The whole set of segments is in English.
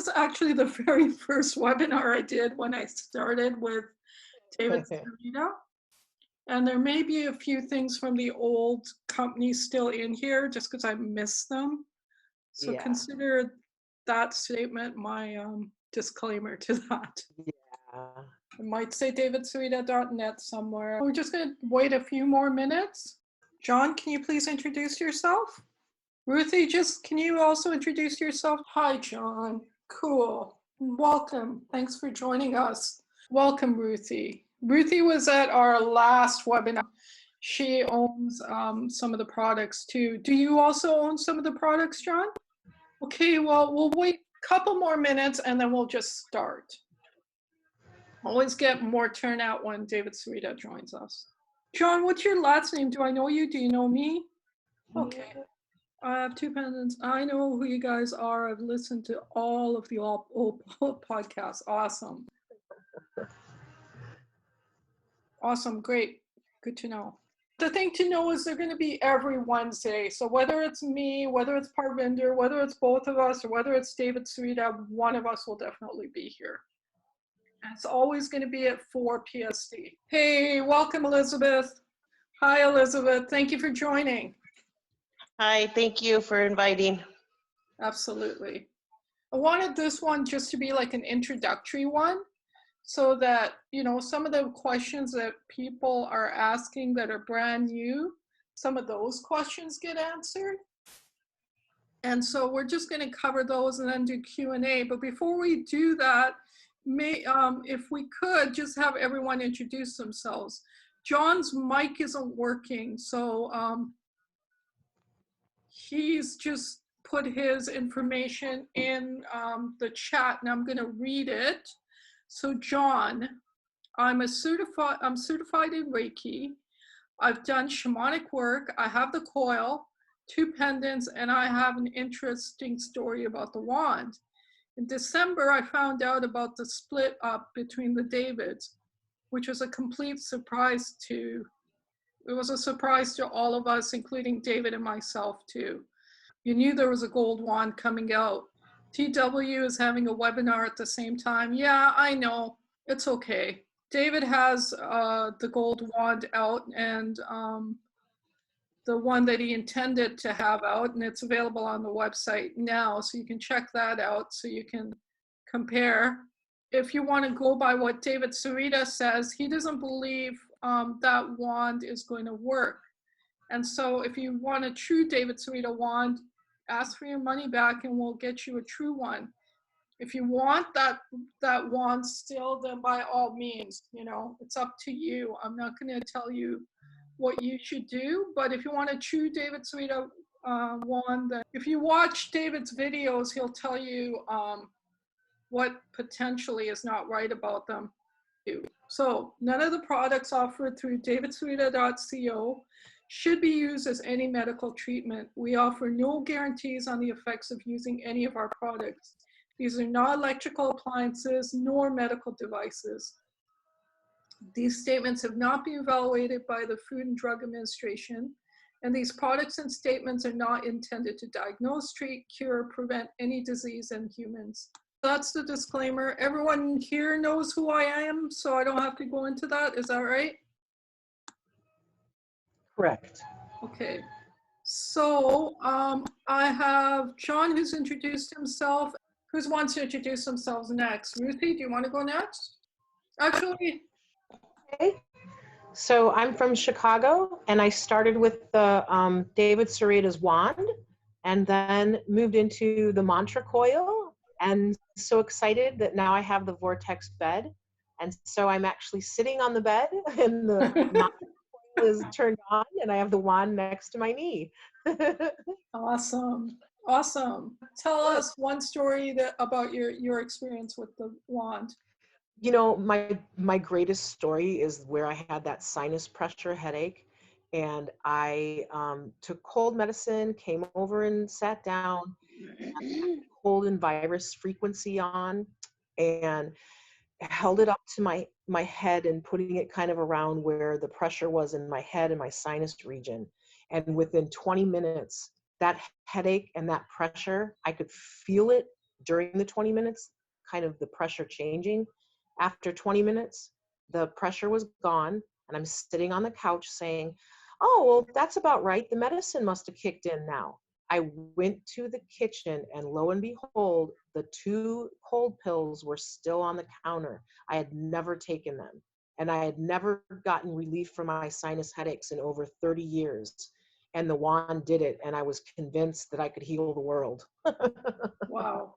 is actually the very first webinar I did when I started with David Sereda. And there may be a few things from the old company still in here just because I missed them. So consider that statement my disclaimer to that. I might say davidsereda.net somewhere. We're just going to wait a few more minutes. John, can you please introduce yourself? Ruthie, can you also introduce yourself? Hi, John. Cool. Welcome. Thanks for joining us. Welcome, Ruthie. Ruthie was at our last webinar. She owns some of the products too. Do you also own some of the products, John? Okay, well, we'll wait a couple more minutes and then we'll just start. Always get more turnout when David Sereda joins us. John, what's your last name? Do I know you? Do you know me? Okay. I have 2 pendants. I know who you guys are. I've listened to all of the old podcasts. Awesome. Awesome. Great. Good to know. The thing to know is they're going to be every Wednesday. So whether it's me, whether it's Parvinder, whether it's both of us, or whether it's David Sereda, one of us will definitely be here. And it's always going to be at 4 PST. Hey, welcome, Elizabeth. Hi, Elizabeth. Thank you for joining. Hi, thank you for inviting. Absolutely. I wanted this one just to be like an introductory one so that, you know, some of the questions that people are asking that are brand new, some of those questions get answered. And so we're just going to cover those and then do Q&A. But before we do that, if we could just have everyone introduce themselves. John's mic isn't working, so he's just put his information in the chat and I'm going to read it. So John, I'm certified in Reiki. I've done shamanic work. I have the coil, 2 pendants, and I have an interesting story about the wand. In December, I found out about the split up between the Davids, which was a complete surprise it was a surprise to all of us, including David and myself too. You knew there was a gold wand coming out. TW is having a webinar at the same time. Yeah, I know, it's okay. David has the gold wand out and the one that he intended to have out, and it's available on the website now, so you can check that out so you can compare. If you want to go by what David Sereda says, he doesn't believe that wand is going to work. And so if you want a true David Sereda wand, ask for your money back and we'll get you a true one. If you want that wand still, then by all means, you know, it's up to you. I'm not going to tell you what you should do, but if you want a true David Sereda wand, then if you watch David's videos, he'll tell you what potentially is not right about them. So none of the products offered through davidsereda.co should be used as any medical treatment. We offer no guarantees on the effects of using any of our products. These are not electrical appliances nor medical devices. These statements have not been evaluated by the Food and Drug Administration, and these products and statements are not intended to diagnose, treat, cure, or prevent any disease in humans. That's the disclaimer. Everyone here knows who I am, so I don't have to go into that. Is that right? Correct. Okay. So I have John who's introduced himself. Who wants to introduce themselves next? Ruthie, do you want to go next? Actually. Okay. So I'm from Chicago, and I started with the David Sereda's wand, and then moved into the mantra coil, and so excited that now I have the vortex bed. And so I'm actually sitting on the bed, and the mantra coil is turned on, and I have the wand next to my knee. Awesome. Awesome. Tell us one story about your experience with the wand. You know, my greatest story is where I had that sinus pressure headache, and I took cold medicine, came over and sat down, and cold and virus frequency on, and held it up to my head and putting it kind of around where the pressure was in my head and my sinus region. And within 20 minutes, that headache and that pressure, I could feel it during the 20 minutes, kind of the pressure changing. After 20 minutes, the pressure was gone, and I'm sitting on the couch saying, oh, well, that's about right. The medicine must have kicked in now. I went to the kitchen, and lo and behold, the 2 cold pills were still on the counter. I had never taken them, and I had never gotten relief from my sinus headaches in over 30 years. And the wand did it, and I was convinced that I could heal the world. Wow.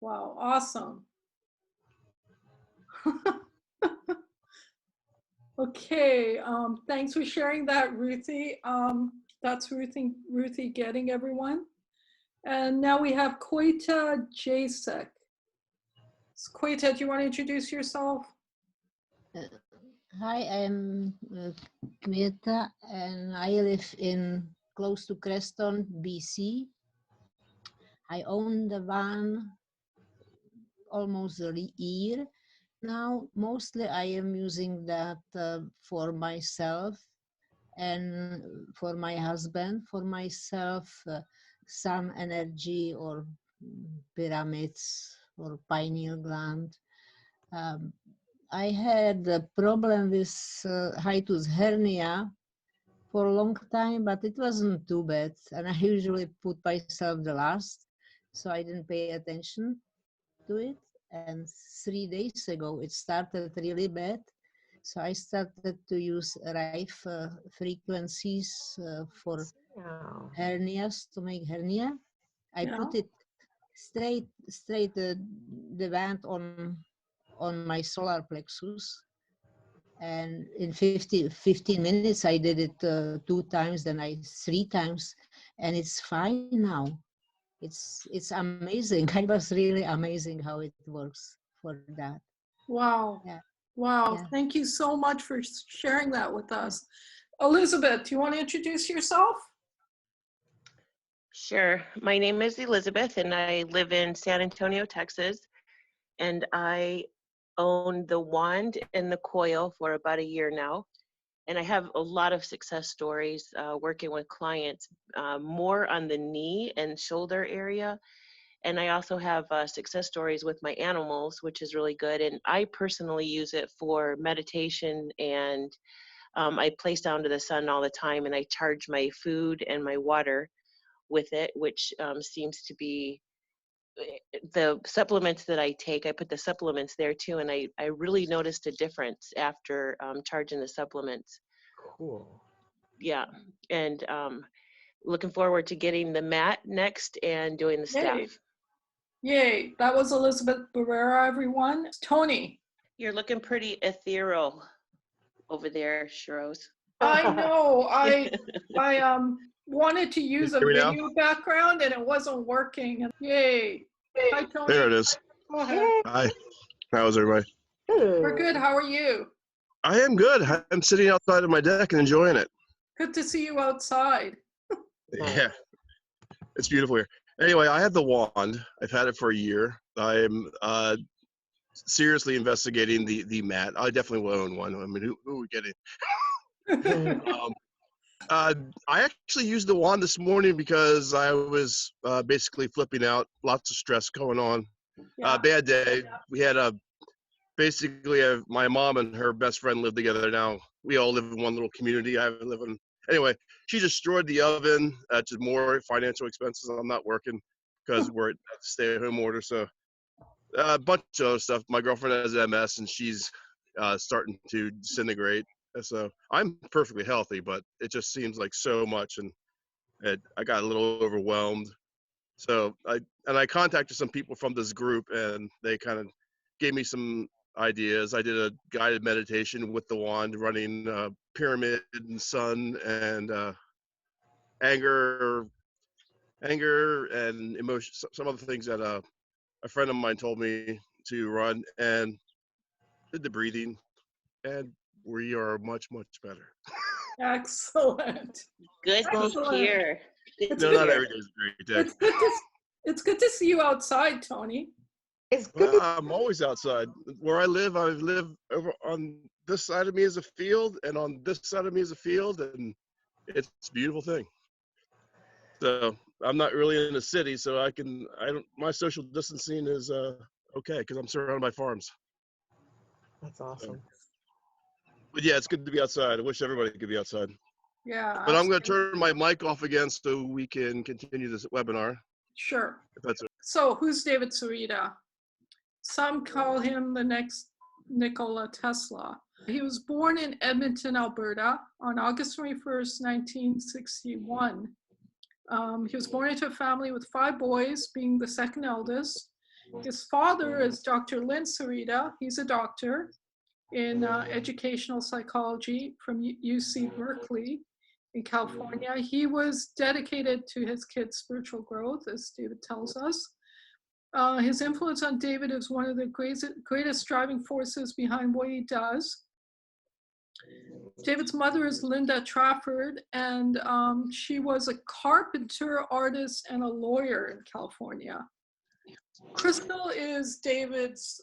Wow. Awesome. Okay. Thanks for sharing that, Ruthie. That's Ruthie Getting, everyone. And now we have Koita Jasek. Koita, do you want to introduce yourself? Hi, I'm Kmeta, and I live in close to Creston, BC. I own the van almost a year now. Mostly I am using that for myself and for my husband. For myself, sun energy or pyramids or pineal gland. I had a problem with hiatus hernia for a long time, but it wasn't too bad. And I usually put myself the last, so I didn't pay attention to it. And 3 days ago, it started really bad. So I started to use RIFE frequencies for hernias, to make hernia. I put it straight the band on my solar plexus, and in 15 minutes I did it 2 times, then 3 times, and it's fine now. It's amazing. I was really amazing how it works for that. Wow. Yeah. Wow. Yeah. Thank you so much for sharing that with us. Elizabeth, do you want to introduce yourself? Sure. My name is Elizabeth, and I live in San Antonio, Texas. And I own the wand and the coil for about a year now. And I have a lot of success stories working with clients, more on the knee and shoulder area. And I also have success stories with my animals, which is really good. And I personally use it for meditation, and I place down to the sun all the time, and I charge my food and my water with it, which seems to be the supplements that I take. I put the supplements there too, and I really noticed a difference after charging the supplements. Cool. Yeah, and looking forward to getting the mat next and doing the staff. Yay. Yay. That was Elizabeth Barrera, everyone. Tony. You're looking pretty ethereal over there, Shahiroz. I know. I wanted to use a video background and it wasn't working. Yay. Hi, Tony. There it is. Go ahead. Hi. How's everybody? We're good. How are you? I am good. I'm sitting outside of my deck and enjoying it. Good to see you outside. Yeah. It's beautiful here. Anyway, I have the wand. I've had it for a year. I'm seriously investigating the mat. I definitely will own one. I mean, who are we getting? I actually used the wand this morning because I was basically flipping out. Lots of stress going on. Yeah. Bad day. We had basically my mom and her best friend live together now. We all live in one little community. I live in. Anyway, she destroyed the oven. To more financial expenses. I'm not working because we're at stay-at-home order. So a bunch of other stuff. My girlfriend has MS and she's starting to disintegrate. So I'm perfectly healthy, but it just seems like so much, and I got a little overwhelmed. So I contacted some people from this group, and they kind of gave me some ideas. I did a guided meditation with the wand, running pyramid and sun and anger and emotion, some other things that a friend of mine told me to run, and did the breathing, and we are much better. Excellent. Good to hear. No, not every day is a great day. It's good to see you outside, Tony. It's good. I'm always outside. Where I live over on this side of me is a field, and on this side of me is a field, and it's a beautiful thing. So I'm not really in the city, so my social distancing is okay because I'm surrounded by farms. That's awesome. But yeah, it's good to be outside. I wish everybody could be outside. Yeah, But I'm going to absolutely. turn my mic off again so we can continue this webinar. Sure. If that's So who's David Sereda? Some call him the next Nikola Tesla. He was born in Edmonton, Alberta on August 21st, 1961. He was born into a family with 5 boys, being the second eldest. His father is Dr. Lynn Sereda. He's a doctor in educational psychology from UC Berkeley in California. He was dedicated to his kids' spiritual growth, as David tells us. His influence on David is one of the greatest driving forces behind what he does. David's mother is Linda Trafford, and she was a carpenter, artist, and a lawyer in California. Crystal is David's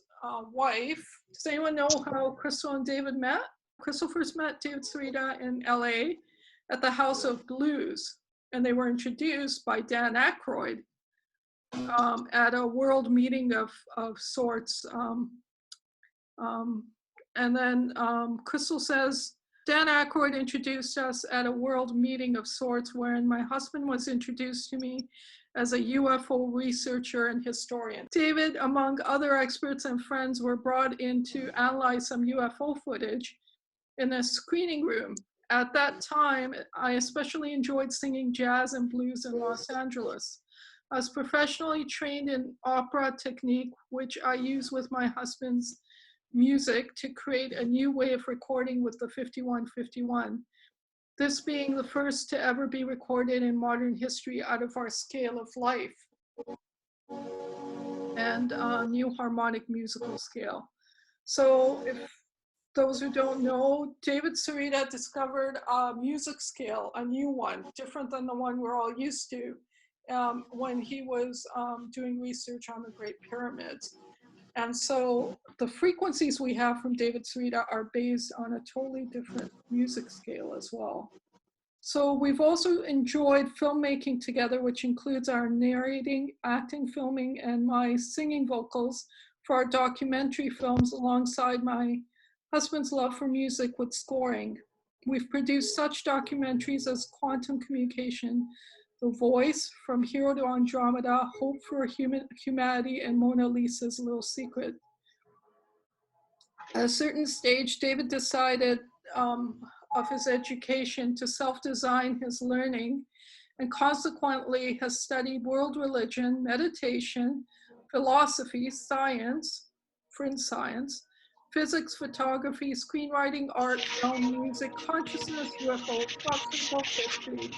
wife. Does anyone know how Crystal and David met? Crystal first met David Sereda in LA at the House of Blues, and they were introduced by Dan Aykroyd at a world meeting of sorts. And then Crystal says, Dan Aykroyd introduced us at a world meeting of sorts wherein my husband was introduced to me as a UFO researcher and historian. David, among other experts and friends, were brought in to analyze some UFO footage in a screening room. At that time, I especially enjoyed singing jazz and blues in Los Angeles. I was professionally trained in opera technique, which I use with my husband's music to create a new way of recording with the 5151. This being the first to ever be recorded in modern history out of our scale of life and a new harmonic musical scale. So if those who don't know, David Sereda discovered a music scale, a new one, different than the one we're all used to when he was doing research on the Great Pyramids. And so the frequencies we have from David Sereda are based on a totally different music scale as well. So we've also enjoyed filmmaking together, which includes our narrating, acting, filming, and my singing vocals for our documentary films alongside my husband's love for music with scoring. We've produced such documentaries as Quantum Communication, The Voice, From Hero to Andromeda, Hope for Humanity, and Mona Lisa's Little Secret. At a certain stage, David decided of his education to self-design his learning, and consequently has studied world religion, meditation, philosophy, science, fringe science, physics, photography, screenwriting, art, film, music, consciousness, UFO, pop history,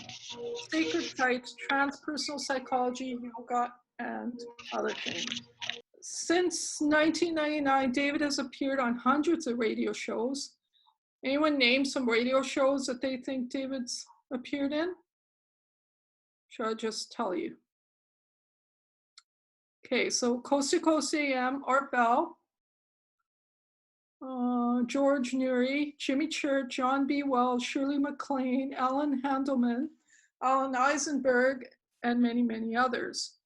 sacred sites, transpersonal psychology, yoga, and other things. Since 1999, David has appeared on hundreds of radio shows. Anyone name some radio shows that they think David's appeared in? Should I just tell you? Okay, so Coast to Coast AM, Art Bell, George Neary, Jimmy Church, John B. Wells, Shirley MacLaine, Alan Handelman, Alan Eisenberg, and many, many others.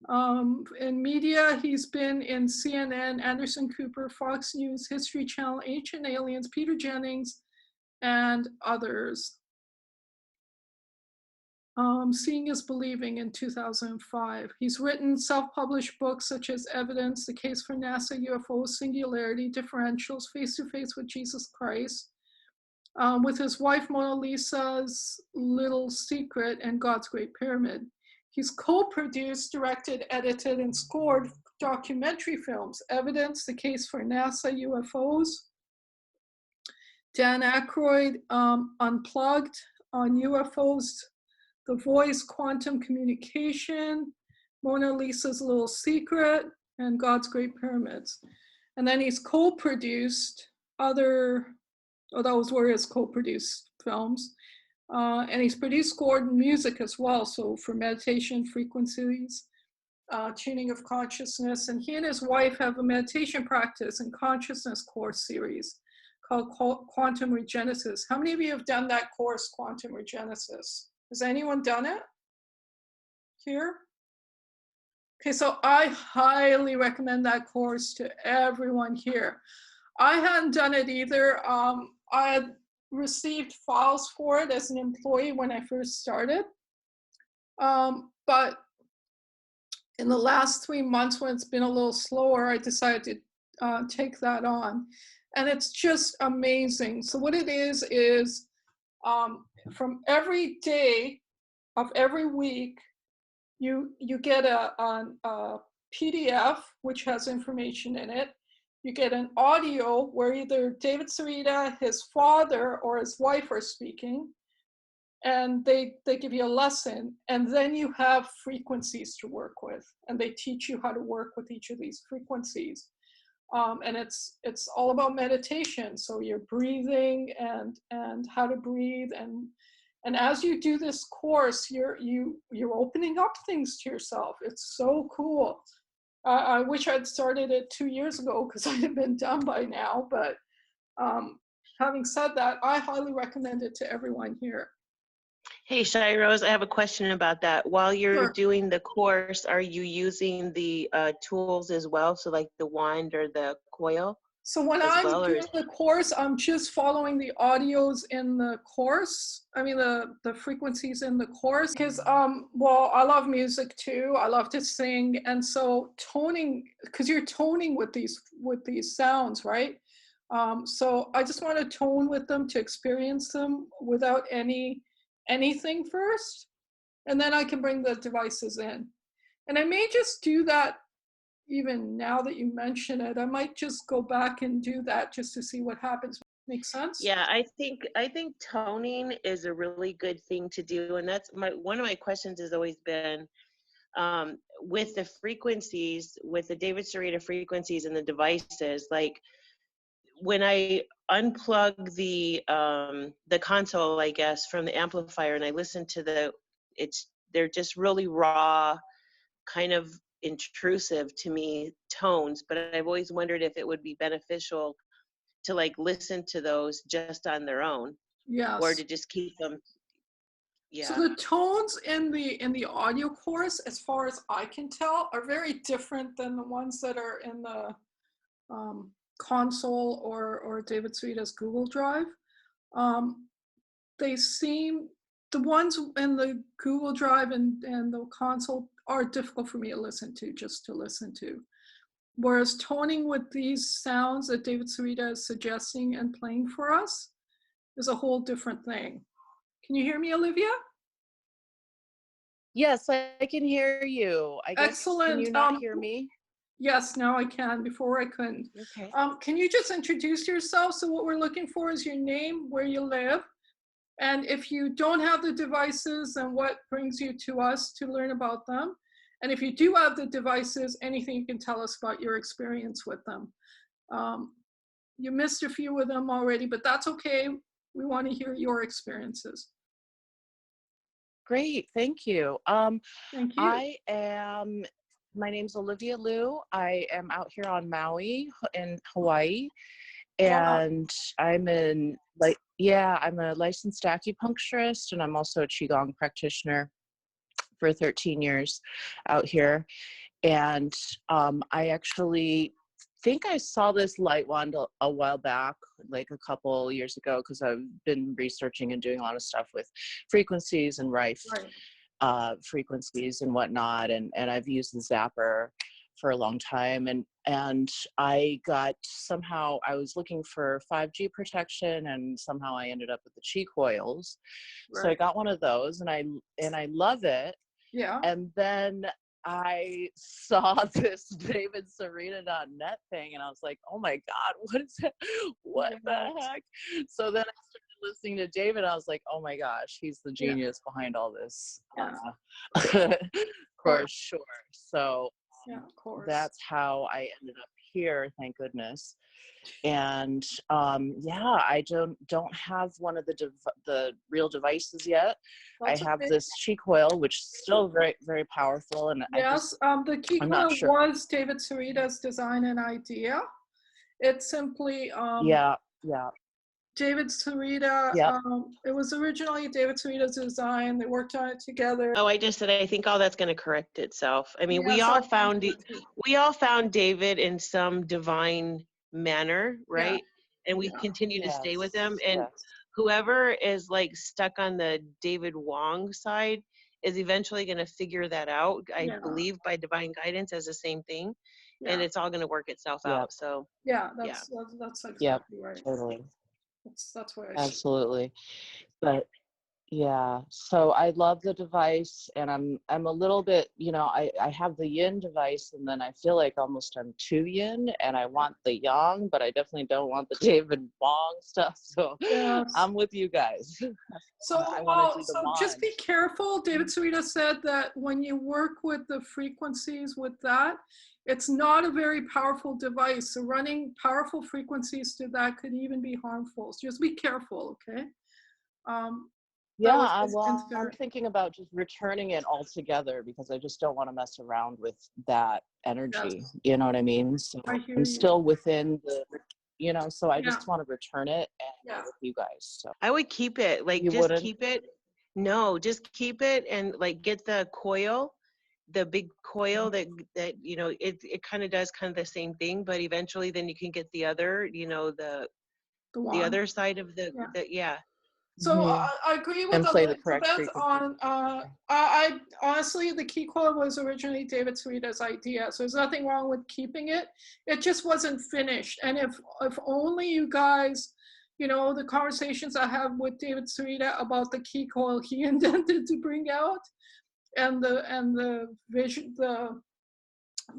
In media, he's been in CNN, Anderson Cooper, Fox News, History Channel, Ancient Aliens, Peter Jennings, and others. Seeing is Believing in 2005. He's written self-published books such as Evidence, The Case for NASA, UFO, Singularity, Differentials, Face to Face with Jesus Christ, with his wife Mona Lisa's Little Secret, and God's Great Pyramid. He's co-produced, directed, edited, and scored documentary films, Evidence, The Case for NASA, UFOs, Dan Aykroyd, Unplugged, on UFOs, The Voice, Quantum Communication, Mona Lisa's Little Secret, and God's Great Pyramids. And then he's co-produced those were his co-produced films. And he's produced, scored music as well. So for meditation, frequencies, tuning of consciousness. And he and his wife have a meditation practice and consciousness course series called Quantum Regenesis. How many of you have done that course, Quantum Regenesis? Has anyone done it? here. Okay, so I highly recommend that course to everyone here. I hadn't done it either. I had received files for it as an employee when I first started. But in the last 3 months, when it's been a little slower, I decided to take that on. And it's just amazing. So what it is from every day of every week, you get a PDF, which has information in it. You get an audio where either David Sereda, his father, or his wife are speaking, and they give you a lesson, and then you have frequencies to work with, and they teach you how to work with each of these frequencies. And it's all about meditation. So you're breathing and how to breathe, and as you do this course, you're opening up things to yourself. It's so cool. I wish I'd started it 2 years ago because I'd have been done by now. But having said that, I highly recommend it to everyone here. Hey, Shahiroz, I have a question about that. While you're Sure. doing the course, are you using the tools as well? So like the wand or the coil? So when as I'm well, or doing the course, I'm just following the audios in the course. I mean, the frequencies in the course. Because, well, I love music too. I love to sing. And so toning, because you're toning with these sounds, right? So I just want to tone with them to experience them without anything first. And then I can bring the devices in. And I may just do that. Even now that you mention it, I might just go back and do that just to see what happens. Make sense? Yeah, I think toning is a really good thing to do, and that's one of my questions has always been with the frequencies, with the David Sereda frequencies and the devices. Like when I unplug the console, I guess, from the amplifier, and I listen to they're just really raw, kind of intrusive to me tones, but I've always wondered if it would be beneficial to like listen to those just on their own, Yes. or to just keep them. Yeah. So the tones in the audio course, as far as I can tell, are very different than the ones that are in the console or David Sereda's Google Drive. The ones in the Google Drive and the console are difficult for me to listen to, just to listen to. Whereas toning with these sounds that David Sereda is suggesting and playing for us is a whole different thing. Can you hear me, Olivia? Yes, I can hear you. I guess, Excellent. can you not hear me? Yes, now I can. Before I couldn't. Okay. Can you just introduce yourself? So what we're looking for is your name, where you live, and if you don't have the devices, then what brings you to us to learn about them. And if you do have the devices, anything you can tell us about your experience with them. You missed a few of them already, but that's okay. We want to hear your experiences. Great, thank you. Thank you. My name's Olivia Liu. I am out here on Maui in Hawaii, and I'm a licensed acupuncturist, and I'm also a Qigong practitioner for 13 years out here. And I actually think I saw this light wand a while back, like a couple years ago, because I've been researching and doing a lot of stuff with frequencies and Rife frequencies and whatnot, and I've used the zapper for a long time, and I was looking for 5G protection, and somehow I ended up with the Qi coils. So I got one of those, and I love it. Yeah. And then I saw this David Sereda.net thing, and I was like, oh my God, what is that? What the heck? So then I started listening to David, and I was like, oh my gosh, he's the genius behind all this. For sure. So of course. That's how I ended up here, thank goodness. And I don't have one of the real devices yet. That's I have okay. this Qi coil, which is still very, very powerful. And yes, the Qi coil was David Sereda's design and idea. It's simply David Sereda. Yep. It was originally David Sereda's design. They worked on it together. Oh, I just said I think all that's going to correct itself. I mean, we Yes, all I think found so it. too. We all found David in some divine manner, right? And we Yeah. continue to stay with him. And Yes. whoever is like stuck on the David Wong side is eventually going to figure that out. I Yeah. believe by divine guidance as the same thing, and Yeah. it's all going to work itself Yep. out. So Yeah, that's exactly Yep. right. Totally. That's what I see. Absolutely. But yeah, so I love the device, and I'm a little bit, you know, I have the yin device, and then I feel like almost I'm too yin, and I want the yang, but I definitely don't want the David Wong stuff. So Yes. I'm with you guys. So, I want to do the so just wand. be careful. David Sereda said that when you work with the frequencies with that, it's not a very powerful device. So running powerful frequencies to that could even be harmful. So just be careful, okay? That was Yeah, his well, I'm concern. thinking about just returning it altogether because I just don't want to mess around with that energy. Yes. You know what I mean? So I hear I'm you. still within the, you know, so I Yeah. just want to return it and Yeah. with you guys. So I would keep it. Like you just wouldn't? keep it. No, just keep it and like get the coil, the big coil that you know it kind of does kind of the same thing, but eventually then you can get the other, you know, the wand. other side of the Yeah. yeah. So Mhm. I agree with And play the correct Elizabeth frequency. on, I honestly, the key coil was originally David Sereda's idea. So there's nothing wrong with keeping it. It just wasn't finished. And if only you guys, you know, the conversations I have with David Sereda about the key coil he intended to bring out and the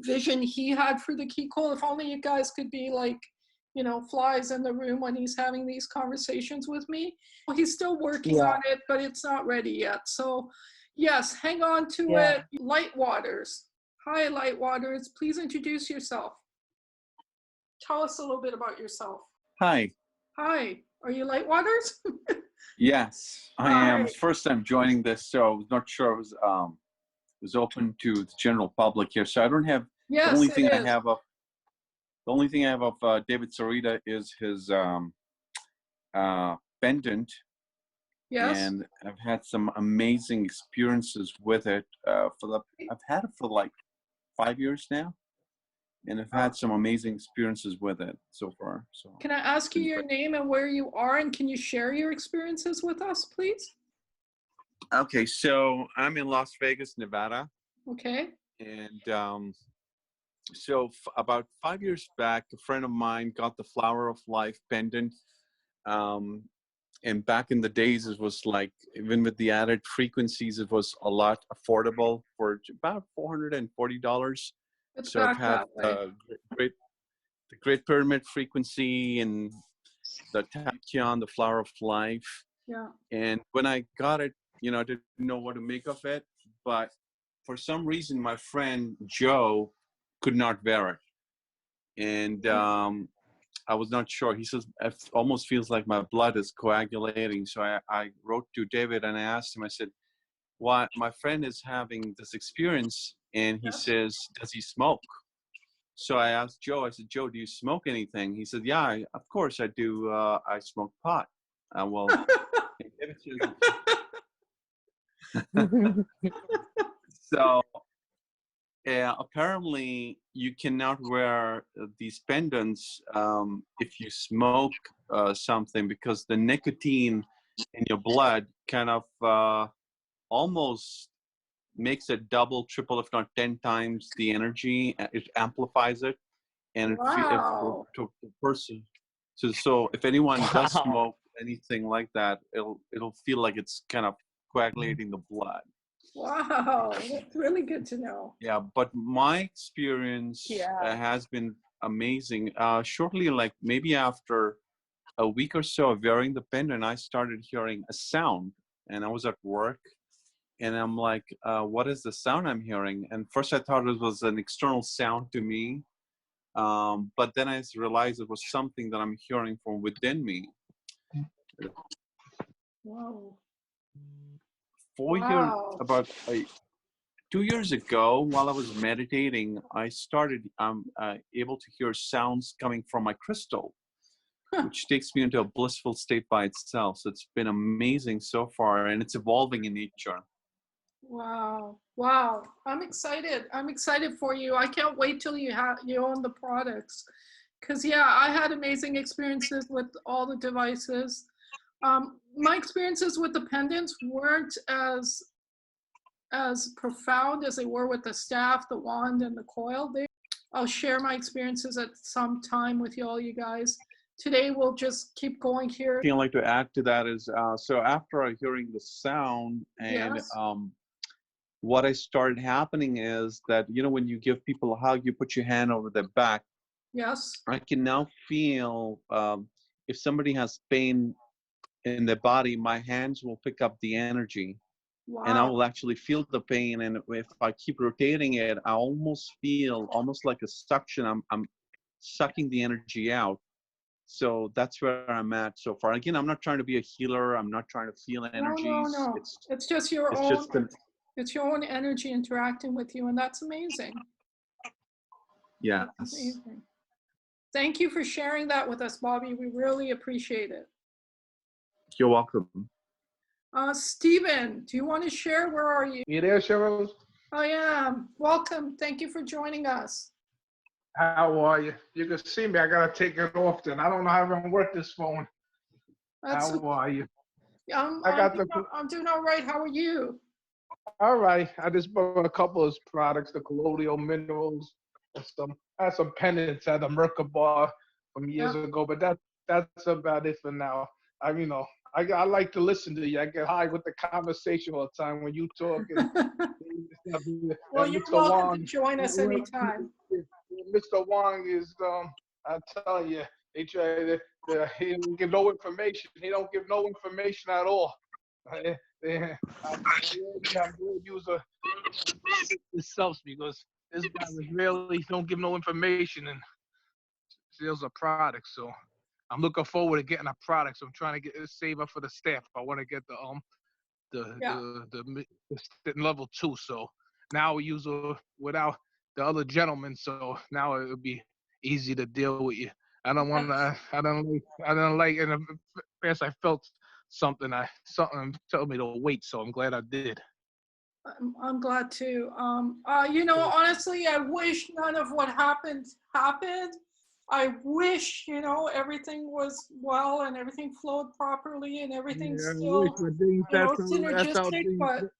vision he had for the key coil, if only you guys could be like, you know, flies in the room when he's having these conversations with me. He's still working on it, but it's not ready yet. So yes, hang on to it. Light Waters. Hi, Light Waters. Please introduce yourself. Tell us a little bit about yourself. Hi. Hi. Are you Light Waters? Yes, I am. Hi. It's first time joining this, so I was not sure it was open to the general public here. So I don't have Yes, the only it thing I is. have of David Sereda is his pendant, Yes. and I've had some amazing experiences with it. I've had it for like 5 years now, and I've had some amazing experiences with it so far. So Can I ask you your name and where you are, and can you share your experiences with us, please? okay, so I'm in Las Vegas, Nevada. Okay. And so about 5 years back, a friend of mine got the Flower of Life pendant. And back in the days, it was like, even with the added frequencies, it was a lot affordable for about $440. It's So I've back had that way. the Great Pyramid frequency and the Tachyon, the Flower of Life. Yeah. And when I got it, you know, I didn't know what to make of it, but for some reason, my friend Joe could not wear it. And I was not sure. He says, it almost feels like my blood is coagulating. So I wrote to David and I asked him, I said, why my friend is having this experience, and he says, does he smoke? So I asked Joe, I said, Joe, do you smoke anything? He said, yeah, of course I do. I smoke pot. Well, David says, so apparently you cannot wear these pendants if you smoke something, because the nicotine in your blood kind of almost makes it double, triple, if not 10 times the energy. It amplifies it. And Wow. to the person, so if anyone does smoke anything like that, it'll feel like it's kind of coagulating the blood. Wow, that's really good to know. Yeah, but my experience has been amazing. Shortly, like maybe after a week or so of wearing the pendant, I started hearing a sound, and I was at work, and I'm like, what is the sound I'm hearing? And first I thought it was an external sound to me, but then I realized it was something that I'm hearing from within me. Wow. About 2 years ago, while I was meditating, I started able to hear sounds coming from my crystal. which takes me into a blissful state by itself. So it's been amazing so far, and it's evolving in nature. Wow. Wow. I'm excited. I'm excited for you. I can't wait till you own the products. Because, yeah, I had amazing experiences with all the devices. My experiences with the pendants weren't as profound as they were with the staff, the wand, and the coil. I'll share my experiences at some time with all you guys. Today, we'll just keep going here. The thing I'd like to add to that is, so after hearing the sound and Yes. what I started happening is that, you know, when you give people a hug, you put your hand over their back. Yes. I can now feel if somebody has pain in their body, my hands will pick up the energy. Wow. And I will actually feel the pain. And if I keep rotating it, I almost feel almost like a suction. I'm sucking the energy out. So that's where I'm at so far. Again, I'm not trying to be a healer. I'm not trying to feel energies. No. It's just your it's own. Just it's your own energy interacting with you, and that's amazing. Yes. That's amazing. Thank you for sharing that with us, Bobby. We really appreciate it. You're welcome. Stephen, do you want to share? Where are you? You there, Shahiroz? I am. Welcome. Thank you for joining us. How are you? You can see me. I gotta take it off then. I don't know how to even work this phone. How are you? I'm doing all right. How are you? All right. I just bought a couple of products, the colloidal minerals, and I had some pendants at the Merca bar from years ago, but that's about it for now. I like to listen to you. I get high with the conversation all the time when you talk. Well, you're welcome to join us anytime. Mr. Wong is, I tell you, they try he don't give no information. He don't give no information at all. I'm good user itself because this guy is really don't give no information and sells a product. So I'm looking forward to getting a product. So I'm trying to save up for the staff. I want to get the level 2. So now we use without the other gentleman. So now it'll be easy to deal with you. I don't like. And first I felt something told me to wait. So I'm glad I did. I'm glad too. Honestly, I wish none of what happened. I wish, everything was well and everything flowed properly and everything still, synergistic, but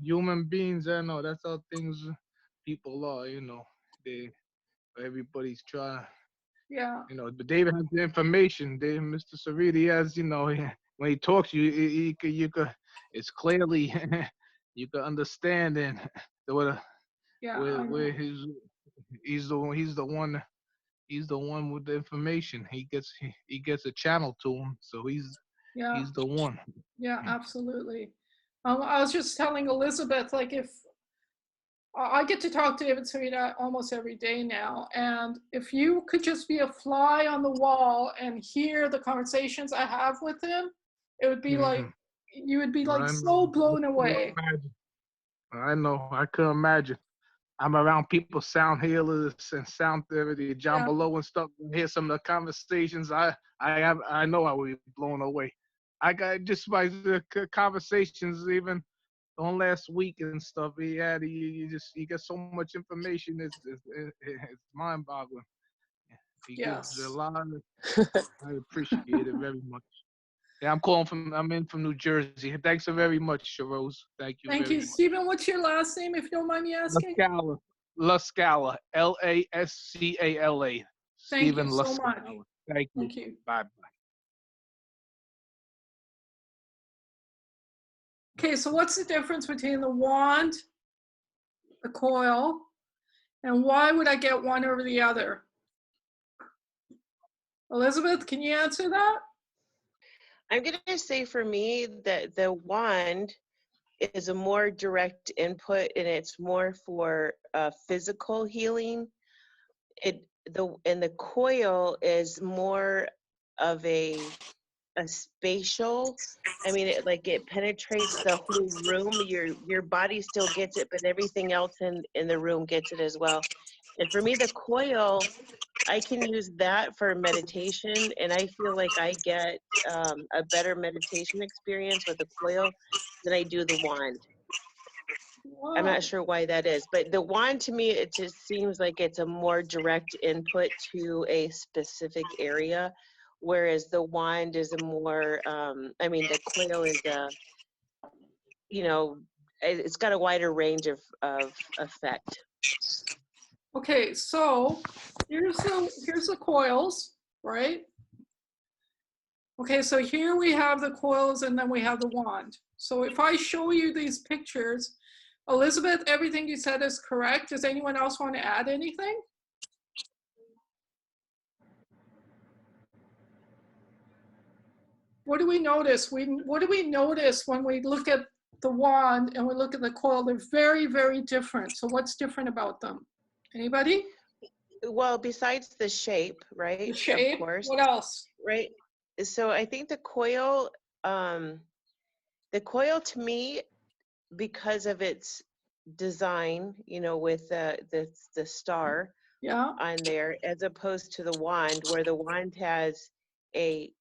human beings, I know that's how people are, everybody's trying. Yeah. But David has the information. Mr. Sereda, he has, when he talks to you, you could, it's clearly, you can understand and where he's the one with the information. He gets a channel to him, so he's the one. Yeah, absolutely. I was just telling Elizabeth, like, if I get to talk to David Sereda almost every day now, and if you could just be a fly on the wall and hear the conversations I have with him, it would be like, you would be like so blown away. I know. I couldn't imagine. I'm around people, sound healers and sound therapy, John Below and stuff. Hear some of the conversations. I know I would be blown away. I got just by the conversations, even on last week and stuff. He get so much information. It's mind-boggling. He gives a lot. I appreciate it very much. Yeah, I'm in from New Jersey. Thanks so very much, Shahiroz. Thank you. Thank you, Stephen. What's your last name, if you don't mind me asking? La Scala, Lascala. Thank you so much. Thank you. Bye. Okay, so what's the difference between the wand, the coil, and why would I get one over the other? Elizabeth, can you answer that? I'm going to say for me that the wand is a more direct input and it's more for physical healing. And the coil is more of a spatial. I mean, it penetrates the whole room. Your body still gets it, but everything else in the room gets it as well. And for me, the coil I can use that for meditation, and I feel like I get a better meditation experience with the coil than I do the wand. I'm Wow. not sure why that is, but the wand to me, it just seems like it's a more direct input to a specific area, whereas the wand is a more, I mean, the coil is a, you know, it's got a wider range of effect. Okay, so here's the coils, right? Okay, so here we have the coils and then we have the wand. So if I show you these pictures, Elizabeth, everything you said is correct. Does anyone else want to add anything? What do we notice? What do we notice when we look at the wand and we look at the coil? They're very, very different. So what's different about them? Anybody? Well, besides the shape, right? The shape. Of course. What else? Right. So I think the coil to me, because of its design, you know, with the star Yeah. on there, as opposed to the wand, where the wand has a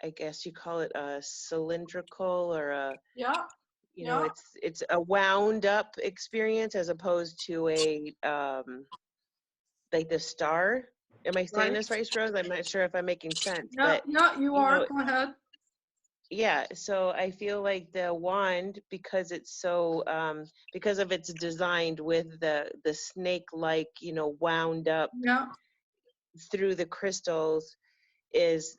I guess you call it a cylindrical or a, Yeah. you know, it's a wound up experience as opposed to a like the star. Am I saying this right, Rose? I'm not sure if I'm making sense, Yeah, but yeah, you are. know, Go ahead. yeah, so I feel like the wand, because it's so because of its designed with the snake-like, you know, wound up Yeah. through the crystals,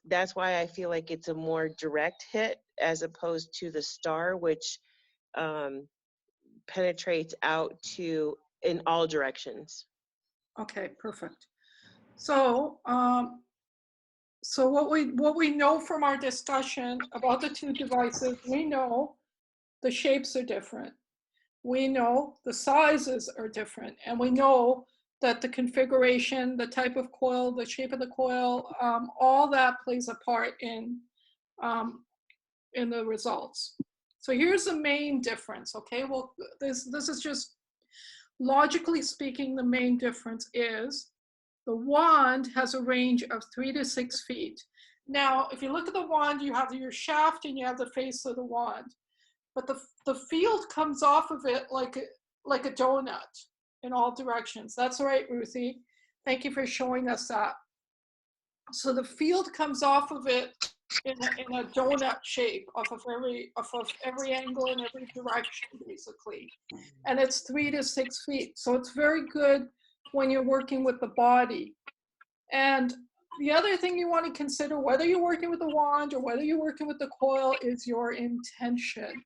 that's why I feel like it's a more direct hit as opposed to the star, which penetrates out to in all directions. Okay, perfect. So, so what we know from our discussion about the two devices, we know the shapes are different. We know the sizes are different, and we know that the configuration, the type of coil, the shape of the coil, all that plays a part in the results. So here's the main difference. Okay, well, this is just logically speaking, the main difference is the wand has a range of 3 to 6 feet. Now, if you look at the wand, you have your shaft and you have the face of the wand, but the field comes off of it like a donut in all directions. That's right, Ruthie. Thank you for showing us that. So the field comes off of it in a donut shape off of every angle in every direction, basically. And it's 3 to 6 feet. So it's very good when you're working with the body. And the other thing you want to consider, whether you're working with a wand or whether you're working with the coil, is your intention.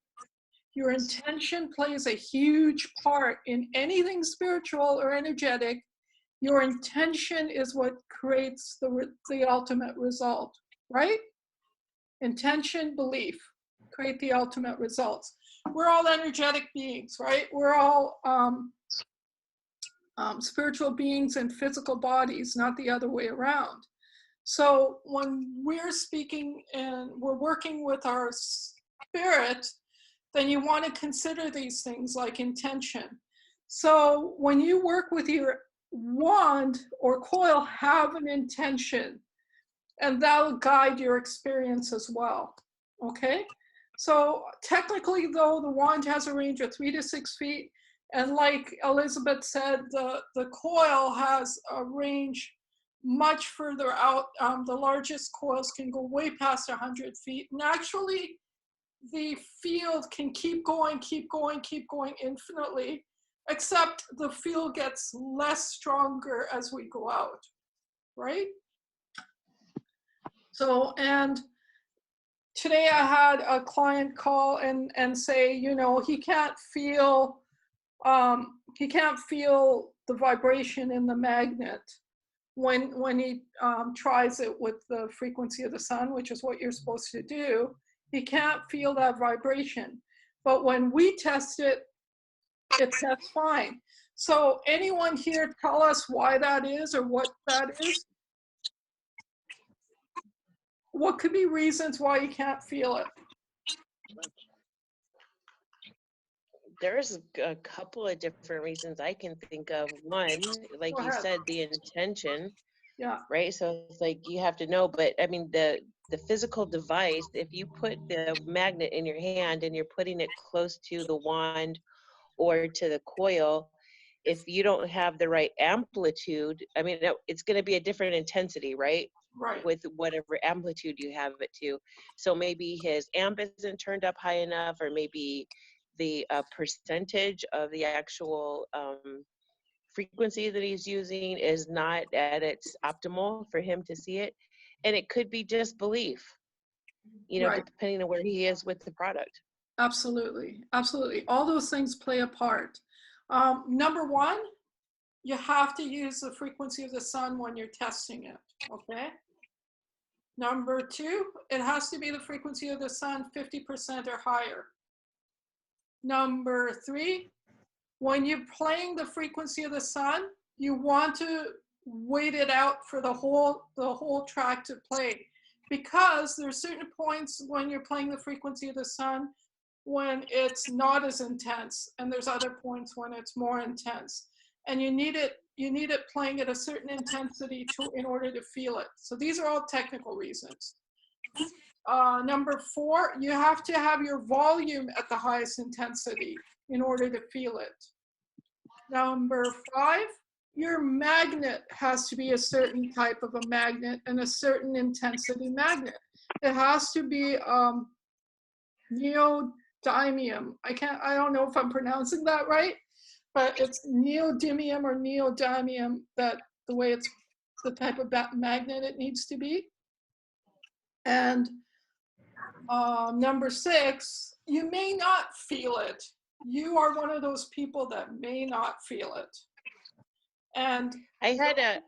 Your intention plays a huge part in anything spiritual or energetic. Your intention is what creates the ultimate result, right? Intention, belief, create the ultimate results. We're all energetic beings, right? We're all spiritual beings in physical bodies, not the other way around. So when we're speaking and we're working with our spirit, then you want to consider these things like intention. So when you work with your wand or coil, have an intention, and that'll guide your experience as well. Okay? So technically, though, the wand has a range of 3 to 6 feet. And like Elizabeth said, the coil has a range much further out. The largest coils can go way past 100 feet. And actually, the field can keep going infinitely, except the field gets less stronger as we go out, right? So, and today I had a client call and say, you know, he can't feel the vibration in the magnet when he tries it with the frequency of the sun, which is what you're supposed to do. He can't feel that vibration. But when we test it, it tests fine. So anyone here tell us why that is or what that is? What could be reasons why you can't feel it? There's a couple of different reasons I can think of. One, like Go you ahead. said, the intention, Yeah, right? So it's like you have to know, but I mean, the physical device, if you put the magnet in your hand and you're putting it close to the wand or to the coil, if you don't have the right amplitude, I mean, it's going to be a different intensity, right? right. With whatever amplitude you have it to. So maybe his amp isn't turned up high enough, or maybe the percentage of the actual frequency that he's using is not at its optimal for him to see it. And it could be just belief, you know, Right. depending on where he is with the product. Absolutely. Absolutely. All those things play a part. Number one, you have to use the frequency of the sun when you're testing it. Okay. Number two, it has to be the frequency of the sun 50% or higher. Number three, when you're playing the frequency of the sun, you want to wait it out for the whole track to play, because there's certain points when you're playing the frequency of the sun when it's not as intense, and there's other points when it's more intense, and you need it playing at a certain intensity in order to feel it. So these are all technical reasons. Number four, you have to have your volume at the highest intensity in order to feel it. Number five, your magnet has to be a certain type of a magnet and a certain intensity magnet. It has to be neodymium. I don't know if I'm pronouncing that right, but it's neodymium or neodymium, that the way it's the type of magnet it needs to be. And number six, you may not feel it. You are one of those people that may not feel it. And I had the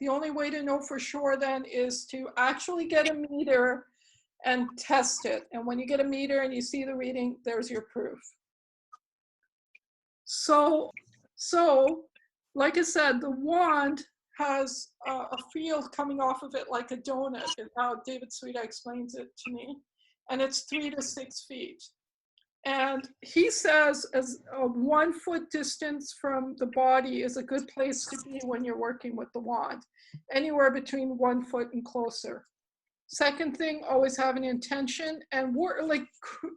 only way to know for sure then is to actually get a meter and test it. And when you get a meter and you see the reading, there's your proof. So like I said, the wand has a field coming off of it like a donut, is how David Sereda explains it to me. And it's 3 to 6 feet. And he says as a 1 foot distance from the body is a good place to be when you're working with the wand, anywhere between 1 foot and closer. Second thing, always have an intention and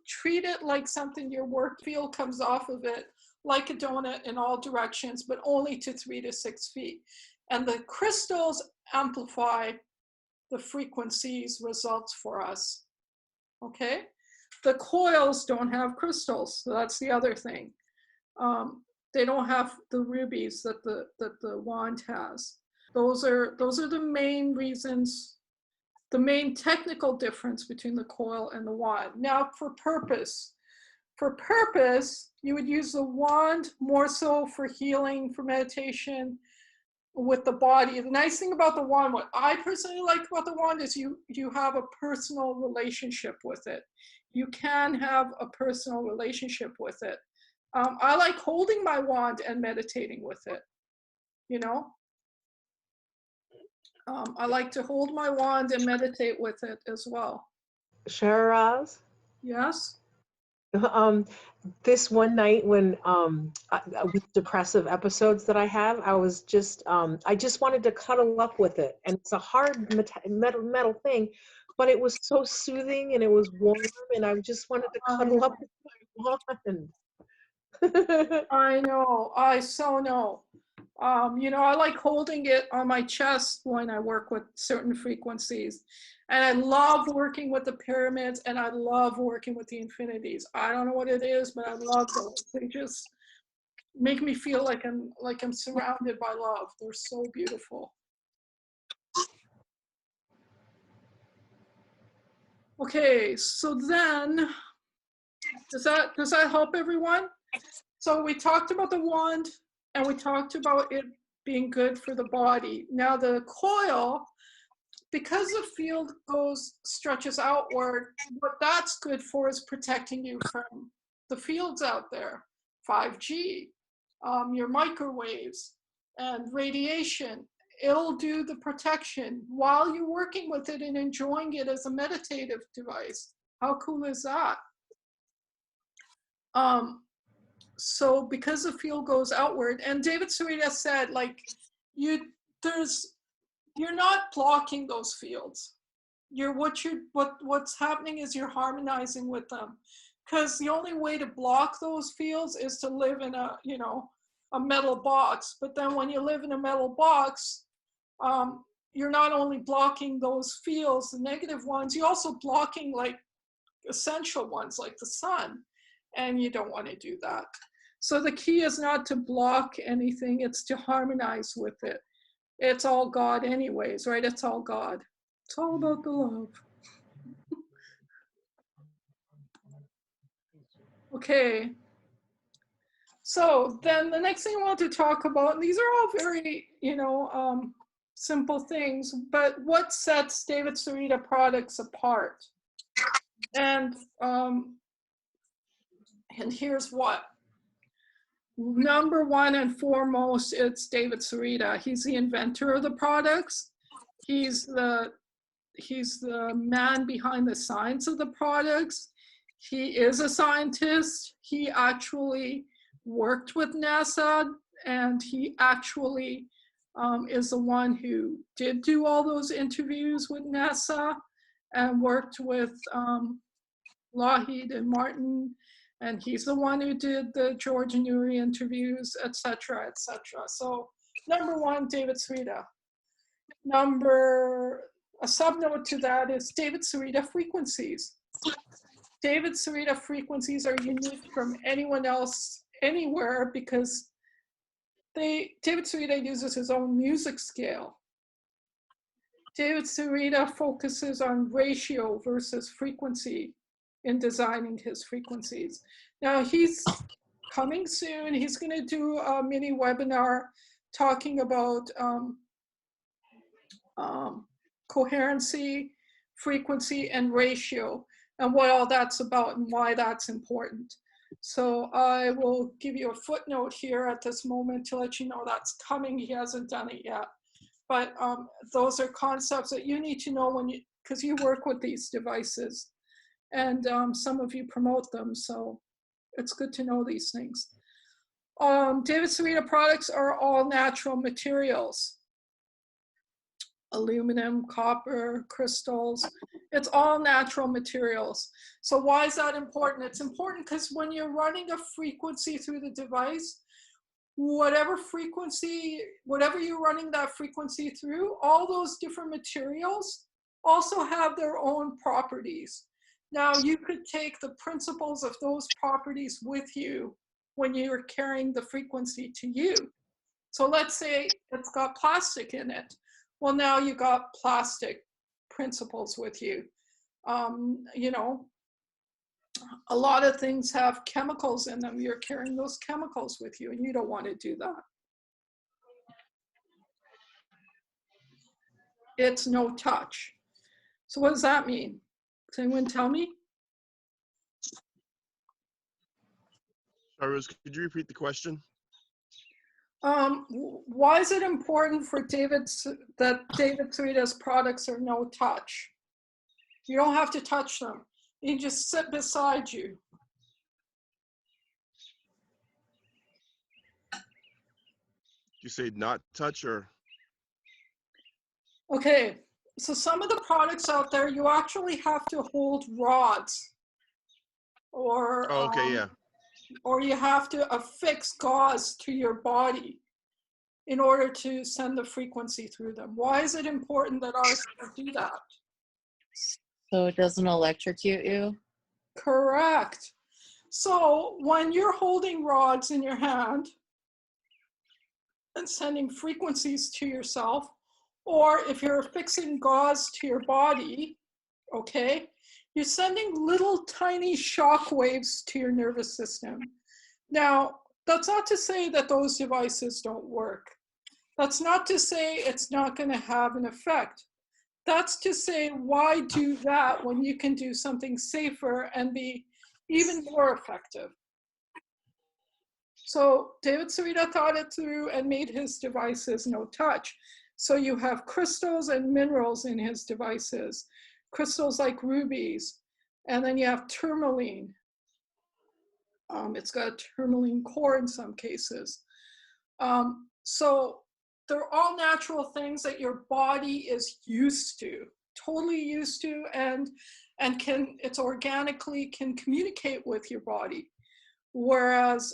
treat it like something your work field comes off of it, like a donut in all directions, but only to 3 to 6 feet. And the crystals amplify the frequencies results for us, okay? The coils don't have crystals, so that's the other thing. They don't have the rubies that the wand has. Those are the main reasons, the main technical difference between the coil and the wand. Now, for purpose, you would use the wand more so for healing, for meditation with the body. The nice thing about the wand, what I personally like about the wand, is you have a personal relationship with it. You can have a personal relationship with it. I like holding my wand and meditating with it, you know? I like to hold my wand and meditate with it as well. Shahiroz? Yes? This one night when with depressive episodes that I have, I was just I just wanted to cuddle up with it, and it's a hard metal thing, but it was so soothing and it was warm, and I just wanted to cuddle up with my wand. I know, I so know. You know, I like holding it on my chest when I work with certain frequencies. And I love working with the pyramids, and I love working with the infinities. I don't know what it is, but I love those. They just make me feel like I'm surrounded by love. They're so beautiful. Okay, so then, does that help everyone? So we talked about the wand, and we talked about it being good for the body. Now the coil, because the field stretches outward, what that's good for is protecting you from the fields out there, 5G, your microwaves, and radiation. It'll do the protection while you're working with it and enjoying it as a meditative device. How cool is that? So because the field goes outward, and David Sereda said, like, you're not blocking those fields. What's happening is you're harmonizing with them, because the only way to block those fields is to live in a metal box. But then when you live in a metal box, you're not only blocking those fields, the negative ones, you're also blocking like essential ones like the sun, and you don't want to do that. So the key is not to block anything, it's to harmonize with it. It's all God anyways, right? It's all God. It's all about the love. Okay. So then the next thing I want to talk about, and these are all very, simple things, but what sets David Sereda products apart? And here's what. Number one and foremost, it's David Sereda. He's the inventor of the products. He's the man behind the science of the products. He is a scientist. He actually worked with NASA, and he actually is the one who did do all those interviews with NASA and worked with Lockheed and Martin. And he's the one who did the George and Uri interviews, et cetera, et cetera. So number one, David Sereda. A subnote to that is David Sereda frequencies. David Sereda frequencies are unique from anyone else anywhere because David Sereda uses his own music scale. David Sereda focuses on ratio versus frequency in designing his frequencies. Now he's coming soon. He's going to do a mini webinar talking about coherency, frequency, and ratio, and what all that's about and why that's important. So I will give you a footnote here at this moment to let you know that's coming. He hasn't done it yet. But those are concepts that you need to know because you work with these devices. And some of you promote them, so it's good to know these things. David Sereda products are all natural materials. Aluminum, copper, crystals, it's all natural materials. So why is that important? It's important because when you're running a frequency through the device, whatever you're running that frequency through, all those different materials also have their own properties. Now, you could take the principles of those properties with you when you're carrying the frequency to you. So let's say it's got plastic in it. Well, now you got plastic principles with you. A lot of things have chemicals in them. You're carrying those chemicals with you, and you don't want to do that. It's no touch. So what does that mean? Can anyone tell me? Shahiroz, could you repeat the question? Why is it important for that David Sereda's products are no touch? You don't have to touch them. You just sit beside you. You say not touch or? Okay, so some of the products out there, you actually have to hold rods or, Oh, okay, yeah. Or you have to affix gauze to your body in order to send the frequency through them. Why is it important that ours do that? So it doesn't electrocute you? Correct. So when you're holding rods in your hand and sending frequencies to yourself, or if you're affixing gauze to your body, okay, you're sending little tiny shock waves to your nervous system. Now, that's not to say that those devices don't work. That's not to say it's not going to have an effect. That's to say, why do that when you can do something safer and be even more effective? So David Sereda thought it through and made his devices no touch. So you have crystals and minerals in his devices, crystals like rubies, and then you have tourmaline, It's got a tourmaline core in some cases. So they're all natural things that your body is used to, totally used to, and it's organically can communicate with your body. Whereas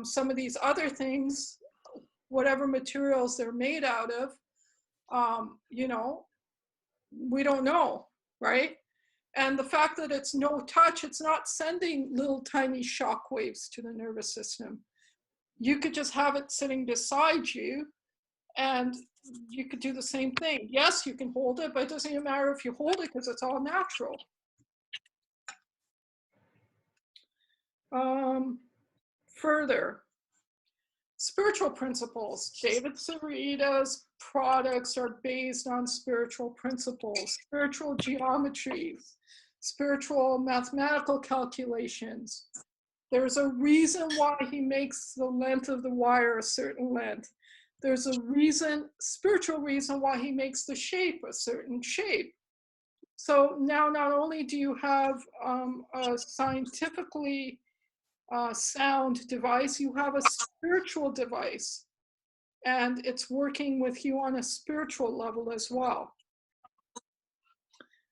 some of these other things, whatever materials they're made out of, you know, we don't know, right? And the fact that it's no touch, it's not sending little tiny shock waves to the nervous system. You could just have it sitting beside you and you could do the same thing. Yes, you can hold it, but it doesn't even matter if you hold it because it's all natural. Further, spiritual principles. David Sereda's products are based on spiritual principles, spiritual geometries, spiritual mathematical calculations. There's a reason why he makes the length of the wire a certain length. There's a reason, spiritual reason why he makes the shape a certain shape. So now not only do you have a scientifically sound device, you have a spiritual device, and it's working with you on a spiritual level as well.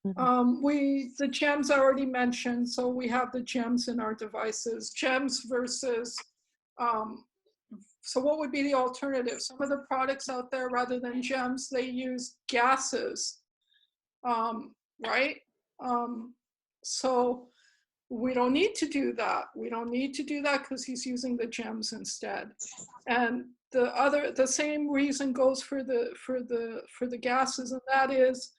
The gems I already mentioned, so we have the gems in our devices. Gems versus, so what would be the alternative? Some of the products out there, rather than gems, they use gases, right? So we don't need to do that. We don't need to do that because he's using the gems instead. And the same reason goes for the gases, and that is,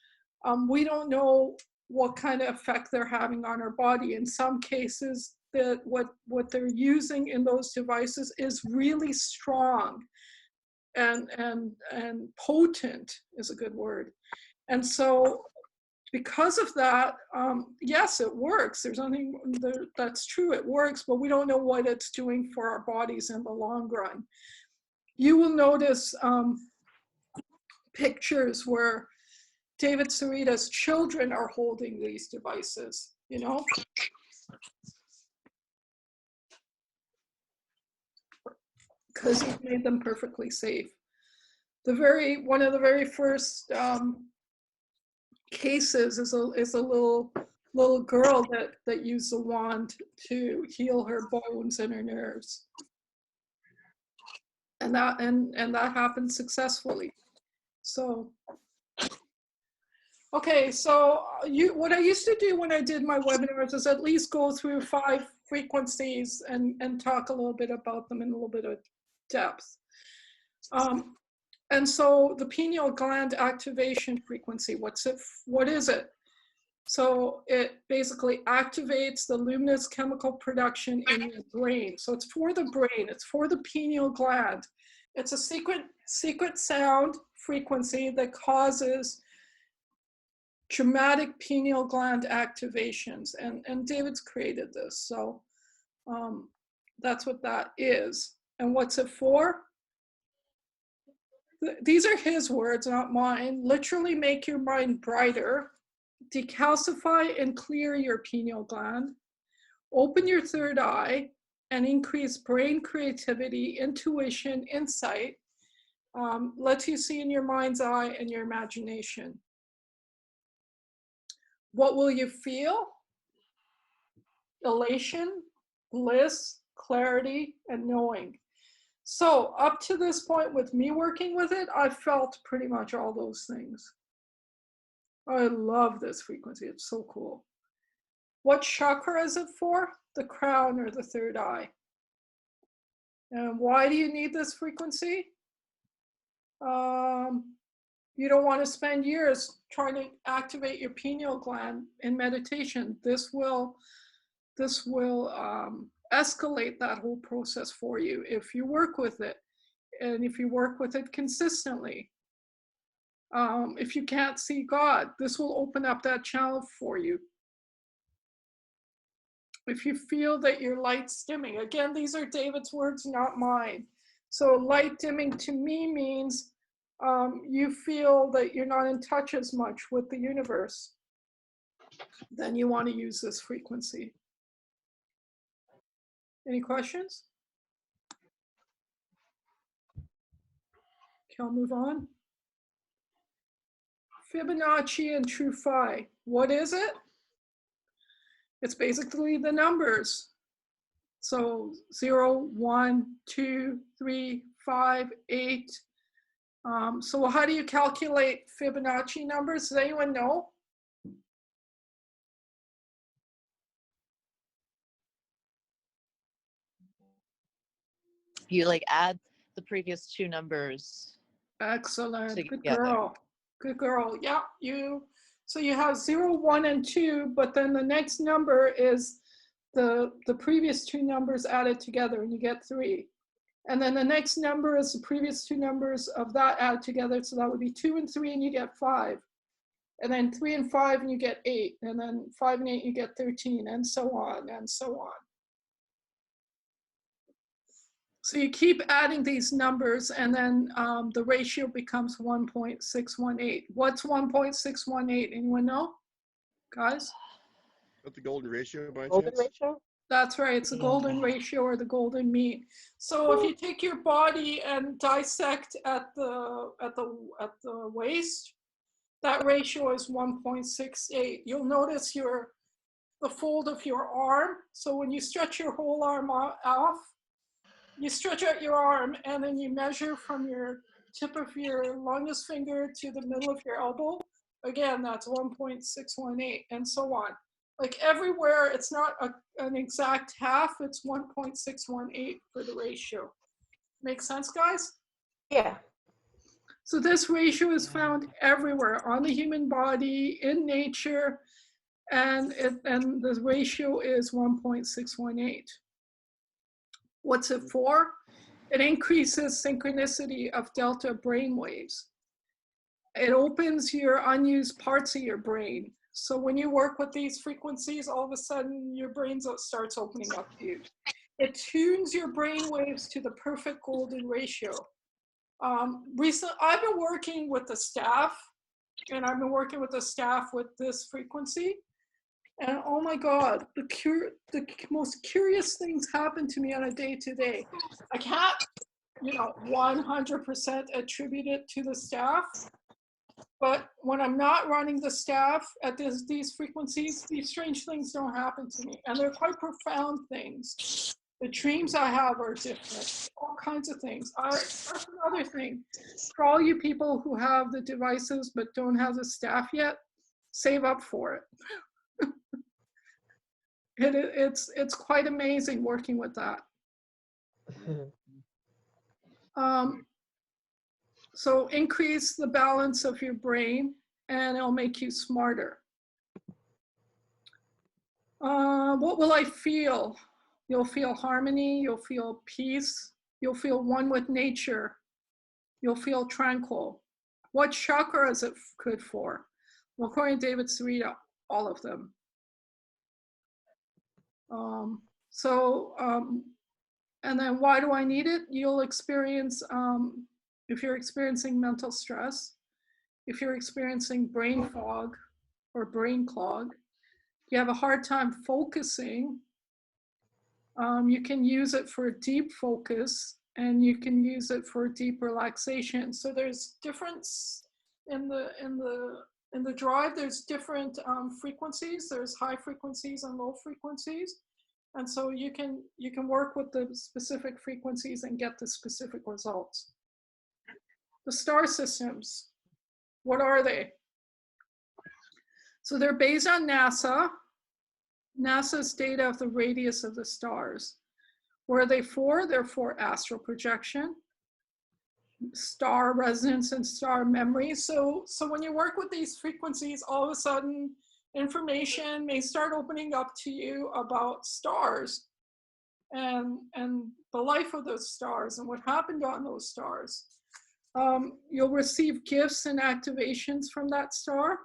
we don't know what kind of effect they're having on our body. In some cases, that what they're using in those devices is really strong and potent is a good word. And so because of that, yes, it works. There's nothing that's true, it works, but we don't know what it's doing for our bodies in the long run. You will notice pictures where David Sereda's children are holding these devices, you know? Because he's made them perfectly safe. One of the very first cases is a little girl that used the wand to heal her bones and her nerves. And that happened successfully. So okay, so what I used to do when I did my webinars is at least go through 5 frequencies and talk a little bit about them in a little bit of depth. And so the pineal gland activation frequency, what is it? So it basically activates the luminous chemical production in your brain. So it's for the brain, it's for the pineal gland. It's a secret sound frequency that causes dramatic pineal gland activations, and David's created this, so that's what that is. And what's it for? These are his words, not mine. Literally make your mind brighter, decalcify and clear your pineal gland, open your third eye, and increase brain creativity, intuition, insight, lets you see in your mind's eye and your imagination. What will you feel? Elation, bliss, clarity, and knowing. So up to this point with me working with it, I felt pretty much all those things. I love this frequency, it's so cool. What chakra is it for? The crown or the third eye. And why do you need this frequency? You don't want to spend years trying to activate your pineal gland in meditation. This will escalate that whole process for you if you work with it, and if you work with it consistently. If you can't see God, this will open up that channel for you. If you feel that your light's dimming, again, these are David's words, not mine. So light dimming to me means you feel that you're not in touch as much with the universe, then you want to use this frequency. Any questions? Okay, I'll move on. Fibonacci and true phi. What is it? It's basically the numbers. So 0, 1, 2, 3, 5, 8. So how do you calculate Fibonacci numbers? Does anyone know? You like add the previous two numbers. Excellent. Good Together. girl. Good girl. Yeah, so you have 0, 1, and 2, but then the next number is the previous two numbers added together, and you get 3. And then the next number is the previous two numbers of that added together, so that would be 2 and 3, and you get 5. And then 3 and 5, and you get 8. And then 5 and 8, you get 13, and so on, and so on. So you keep adding these numbers, and then the ratio becomes 1.618. What's 1.618? Anyone know, guys? Not the golden ratio by Golden chance? ratio? That's right. It's the golden ratio or the golden mean. So if you take your body and dissect at the waist, that ratio is 1.68. You'll notice the fold of your arm. So when you stretch your whole arm off, you stretch out your arm, and then you measure from your tip of your longest finger to the middle of your elbow. Again, that's 1.618, and so on. Like everywhere, it's not an exact half, it's 1.618 for the ratio. Make sense, guys? Yeah. So this ratio is found everywhere on the human body, in nature, and the ratio is 1.618. What's it for? It increases synchronicity of delta brain waves. It opens your unused parts of your brain. So when you work with these frequencies, all of a sudden your brain starts opening up to you. It tunes your brain waves to the perfect golden ratio. Recently, I've been working with the staff, and I've been working with the staff with this frequency. And oh my God, the most curious things happen to me on a day-to-day. I can't, 100% attribute it to the staff. But when I'm not running the staff at these frequencies, these strange things don't happen to me. And they're quite profound things. The dreams I have are different, all kinds of things. That's another thing. For all you people who have the devices but don't have the staff yet, save up for it. It's quite amazing working with that. So increase the balance of your brain, and it'll make you smarter. What will I feel? You'll feel harmony, you'll feel peace, you'll feel one with nature, you'll feel tranquil. What chakra is it good for? Well, according to David Sereda, all of them. And then why do I need it? You'll experience, if you're experiencing mental stress, if you're experiencing brain fog or brain clog, you have a hard time focusing, you can use it for deep focus, and you can use it for deep relaxation. So there's difference in the drive. There's different frequencies. There's high frequencies and low frequencies. And so you can work with the specific frequencies and get the specific results. The star systems, what are they? So they're based on NASA's data of the radius of the stars. What are they for? They're for astral projection, star resonance, and star memory. So when you work with these frequencies, all of a sudden, information may start opening up to you about stars and the life of those stars and what happened on those stars. You'll receive gifts and activations from that star.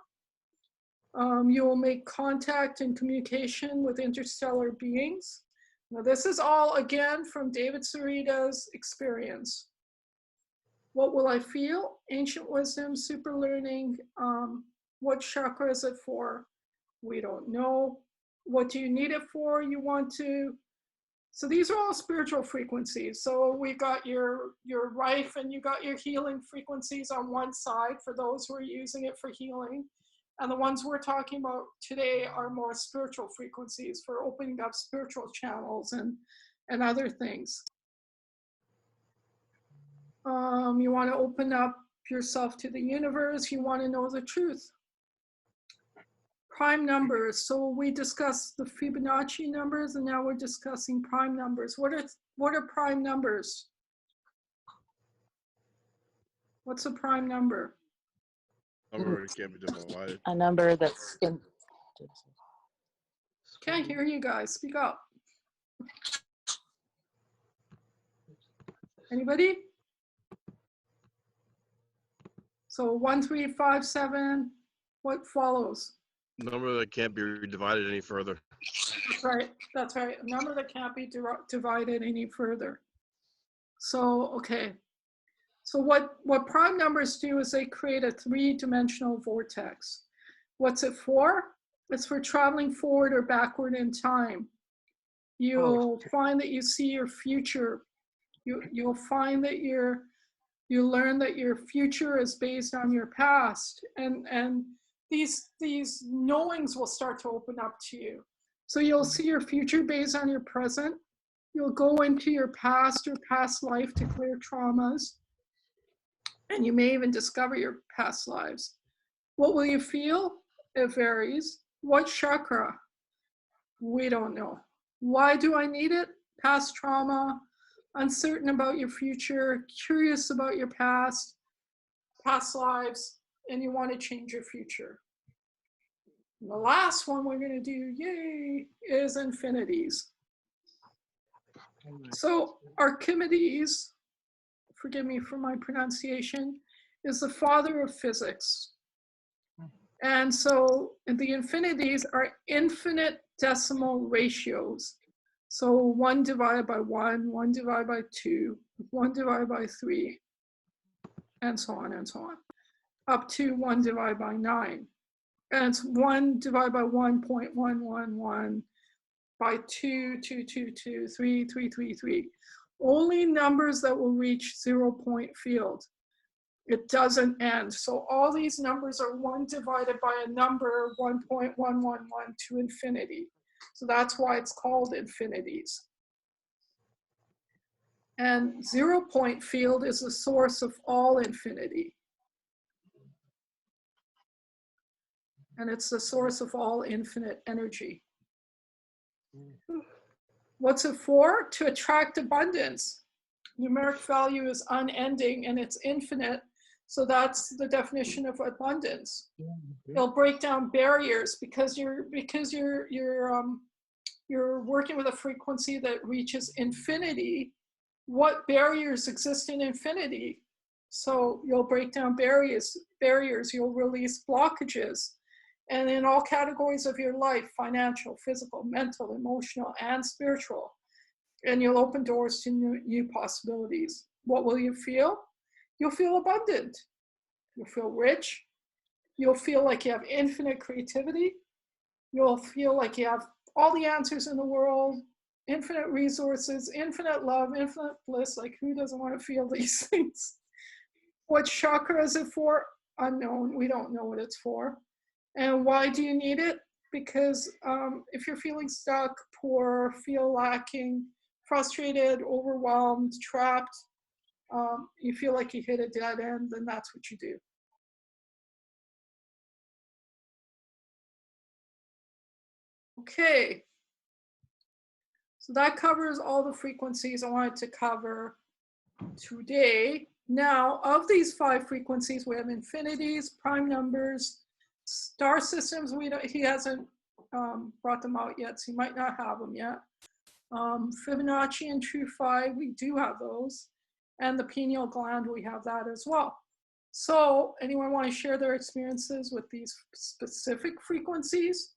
You will make contact and communication with interstellar beings. Now, this is all, again, from David Sereda's experience. What will I feel? Ancient wisdom, super learning. What chakra is it for? We don't know. What do you need it for? You want to So these are all spiritual frequencies. So we got your rife and you got your healing frequencies on one side for those who are using it for healing. And the ones we're talking about today are more spiritual frequencies for opening up spiritual channels and other things. You want to open up yourself to the universe. You want to know the truth. Prime numbers. So we discussed the Fibonacci numbers, and now we're discussing prime numbers. What are prime numbers? What's a prime number? Number can't be divided. A number that's in. Can't hear you guys. Speak up. Anybody? So 1, 3, 5, 7. What follows? Number that can't be divided any further. That's right. That's right. A number that can't be divided any further. So, okay. So what prime numbers do is they create a 3-dimensional vortex. What's it for? It's for traveling forward or backward in time. You'll find that you see your future. You'll find that you learn that your future is based on your past, and these knowings will start to open up to you. So you'll see your future based on your present. You'll go into your past or past life to clear traumas, and you may even discover your past lives. What will you feel? It varies. What chakra? We don't know. Why do I need it? Past trauma, uncertain about your future, curious about your past lives, and you want to change your future. And the last one we're going to do, yay, is infinities. So Archimedes, forgive me for my pronunciation, is the father of physics. And so the infinities are infinite decimal ratios. So 1 divided by 1, 1 divided by 2, 1 divided by 3, and so on, up to 1 divided by 9. And it's 1 divided by 1.111 by 2, 2, 2, 2, 3, 3, 3, 3. Only numbers that will reach 0-point field. It doesn't end. So all these numbers are 1 divided by a number 1.111 to infinity. So that's why it's called infinities. And 0-point field is the source of all infinity. And it's the source of all infinite energy. What's it for? To attract abundance. Numeric value is unending and it's infinite. So that's the definition of abundance. It'll break down barriers because you're working with a frequency that reaches infinity. What barriers exist in infinity? So you'll break down barriers, you'll release blockages. And in all categories of your life, financial, physical, mental, emotional, and spiritual. And you'll open doors to new possibilities. What will you feel? You'll feel abundant. You'll feel rich. You'll feel like you have infinite creativity. You'll feel like you have all the answers in the world, infinite resources, infinite love, infinite bliss. Like, who doesn't want to feel these things? What chakra is it for? Unknown. We don't know what it's for. And why do you need it? Because if you're feeling stuck, poor, feel lacking, frustrated, overwhelmed, trapped, you feel like you hit a dead end, then that's what you do. Okay. So that covers all the frequencies I wanted to cover today. Now, of these 5 frequencies, we have infinities, prime numbers, star systems. He hasn't brought them out yet, so he might not have them yet. Fibonacci and True Phi, we do have those. And the pineal gland, we have that as well. So anyone want to share their experiences with these specific frequencies?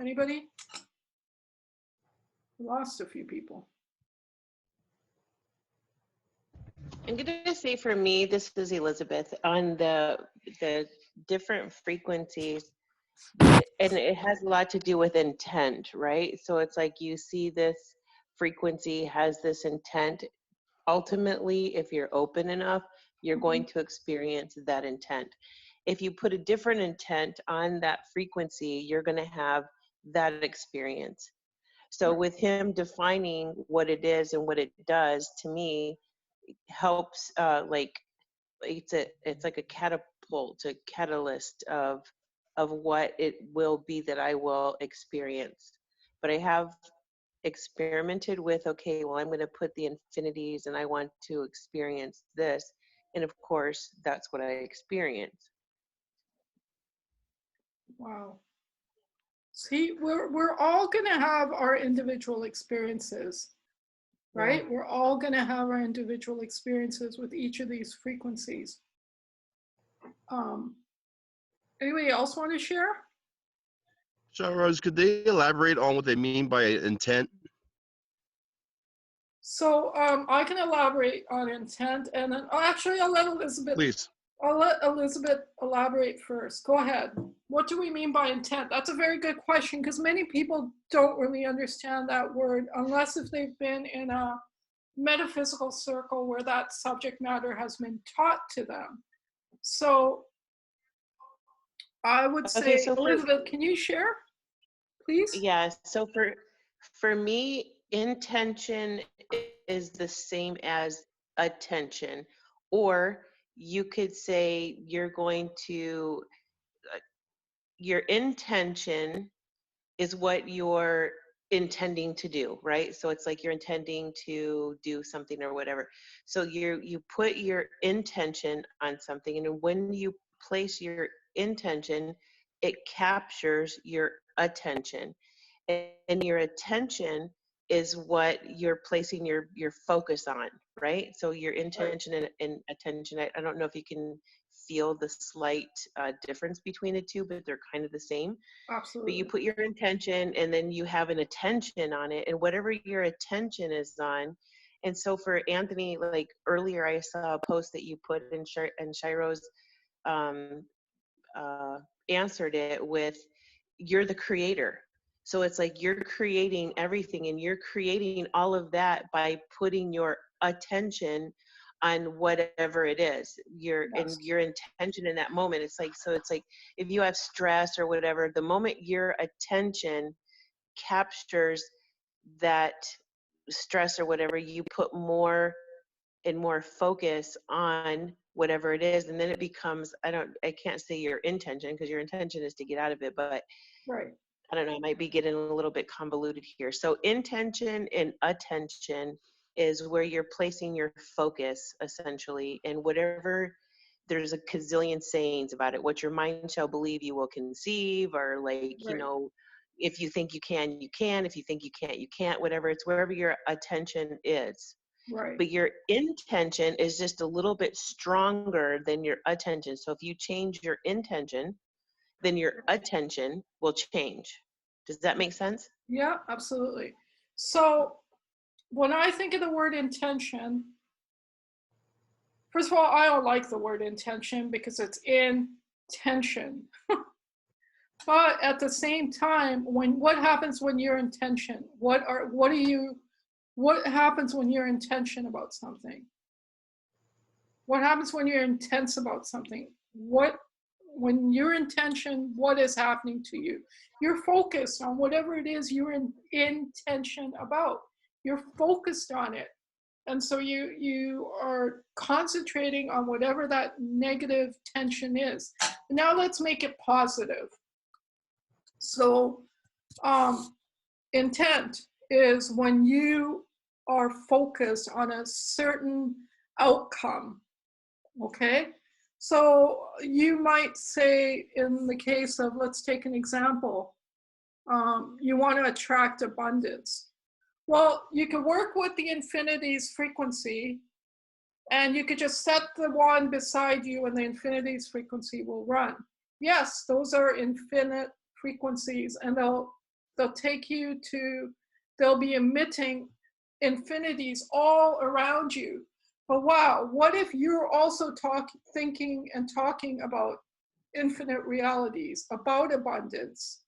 Anybody? We lost a few people. I'm going to say for me, this is Elizabeth, on the different frequencies, And it has a lot to do with intent, right? So it's like you see this frequency has this intent. Ultimately, if you're open enough, you're going to experience that intent. If you put a different intent on that frequency, you're going to have that experience. So with him defining what it is and what it does, to me, helps like it's like a catapult, a catalyst of what it will be that I will experience. But I have experimented with, okay, well, I'm going to put the infinities and I want to experience this. And of course, that's what I experience. Wow. See, we're all going to have our individual experiences, right? We're all going to have our individual experiences with each of these frequencies. Anybody else want to share? Shahiroz, could they elaborate on what they mean by intent? So I can elaborate on intent, and then actually I'll let Elizabeth. Please. I'll let Elizabeth elaborate first. Go ahead. What do we mean by intent? That's a very good question, because many people don't really understand that word unless if they've been in a metaphysical circle where that subject matter has been taught to them. So I would say, Okay, so Elizabeth, can you share, please? Yeah, so for me, intention is the same as attention, or you could say you're going to, your intention is what you're intending to do, right? So it's like you're intending to do something or whatever. So you put your intention on something, and when you place your intention, it captures your attention. And your attention is what you're placing your focus on, right? So your intention and attention, I don't know if you can feel the slight difference between the two, but they're kind of the same. Absolutely. But you put your intention and then you have an attention on it, and whatever your attention is on. And so for Anthony, like earlier I saw a post that you put in Shahiroz answered it with, you're the creator. So it's like you're creating everything, and you're creating all of that by putting your attention on whatever it is. Your intention in that moment. It's like, so it's like if you have stress or whatever, the moment your attention captures that stress or whatever, you put more and more focus on whatever it is, and then it becomes, I can't say your intention, because your intention is to get out of it, but right. I don't know, I might be getting a little bit convoluted here. So intention and attention is where you're placing your focus, essentially, and whatever, there's a gazillion sayings about it. What your mind shall believe, you will conceive, or like, you know, if you think you can, you can. If you think you can't, you can't, whatever. It's wherever your attention is. Right. But your intention is just a little bit stronger than your attention. So if you change your intention, then your attention will change. Does that make sense? Yeah, absolutely. So when I think of the word intention, first of all, I don't like the word intention because it's in tension. But at the same time, what happens when you're in tension? What happens when you're in tension about something? What happens when you're intense about something? When you're in tension, what is happening to you? You're focused on whatever it is you're in tension about. You're focused on it. And so you are concentrating on whatever that negative tension is. Now let's make it positive. So intent is when you are focused on a certain outcome, okay? So you might say, in the case of, let's take an example, you want to attract abundance. Well, you could work with the infinities frequency, and you could just set the wand beside you and the infinities frequency will run. Yes, those are infinite frequencies, and they'll take you to, they'll be emitting infinities all around you. But wow, what if you're also thinking and talking about infinite realities, about abundance,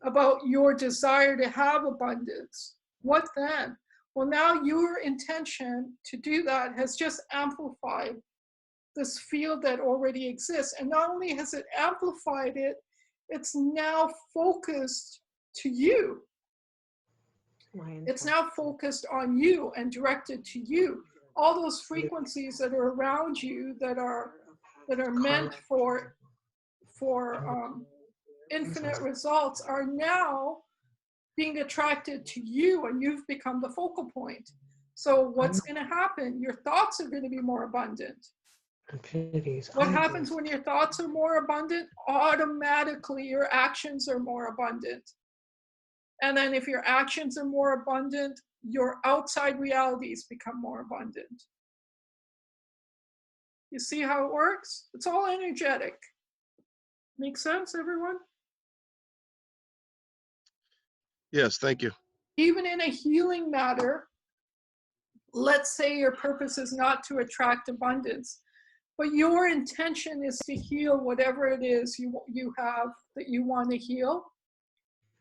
about your desire to have abundance, what then? Well, now your intention to do that has just amplified this field that already exists. And not only has it amplified it, it's now focused to you. It's now focused on you and directed to you. All those frequencies that are around you that are meant for infinite results are now being attracted to you, and you've become the focal point. So what's going to happen? Your thoughts are going to be more abundant. What happens when your thoughts are more abundant? Automatically your actions are more abundant. And then if your actions are more abundant, your outside realities become more abundant. You see how it works? It's all energetic. Make sense, everyone? Yes, thank you. Even in a healing matter, let's say your purpose is not to attract abundance, but your intention is to heal whatever it is you have that you want to heal.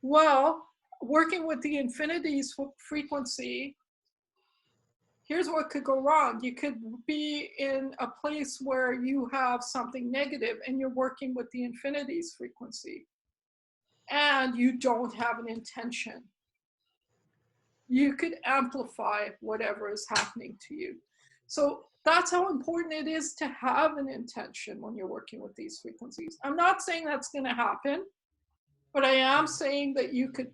Well, working with the infinities frequency, here's what could go wrong. You could be in a place where you have something negative and you're working with the infinities frequency, and you don't have an intention. You could amplify whatever is happening to you. So that's how important it is to have an intention when you're working with these frequencies. I'm not saying that's going to happen, but I am saying that you could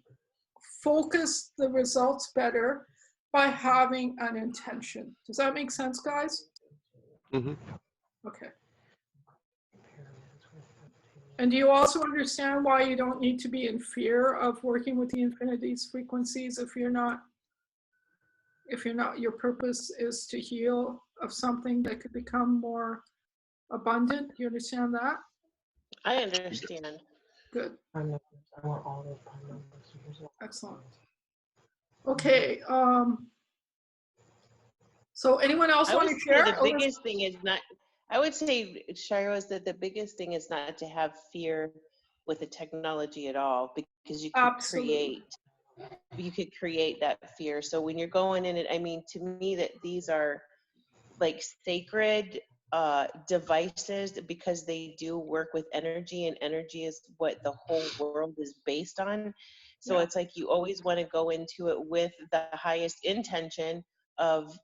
focus the results better by having an intention. Does that make sense, guys? Mm-hmm. Okay. And do you also understand why you don't need to be in fear of working with the infinities frequencies if you're not, your purpose is to heal of something that could become more abundant? Do you understand that? I understand. Good. I want all the prime numbers. Excellent. Okay. So anyone else I want would to say share? the biggest thing is not, I would say, Shahiroz, that the biggest thing is not to have fear with the technology at all, because you could create that fear. So when you're going in it, I mean, to me, that these are like sacred devices, because they do work with energy, and energy is what the whole world is based on. So it's like you always want to go into it with the highest intention of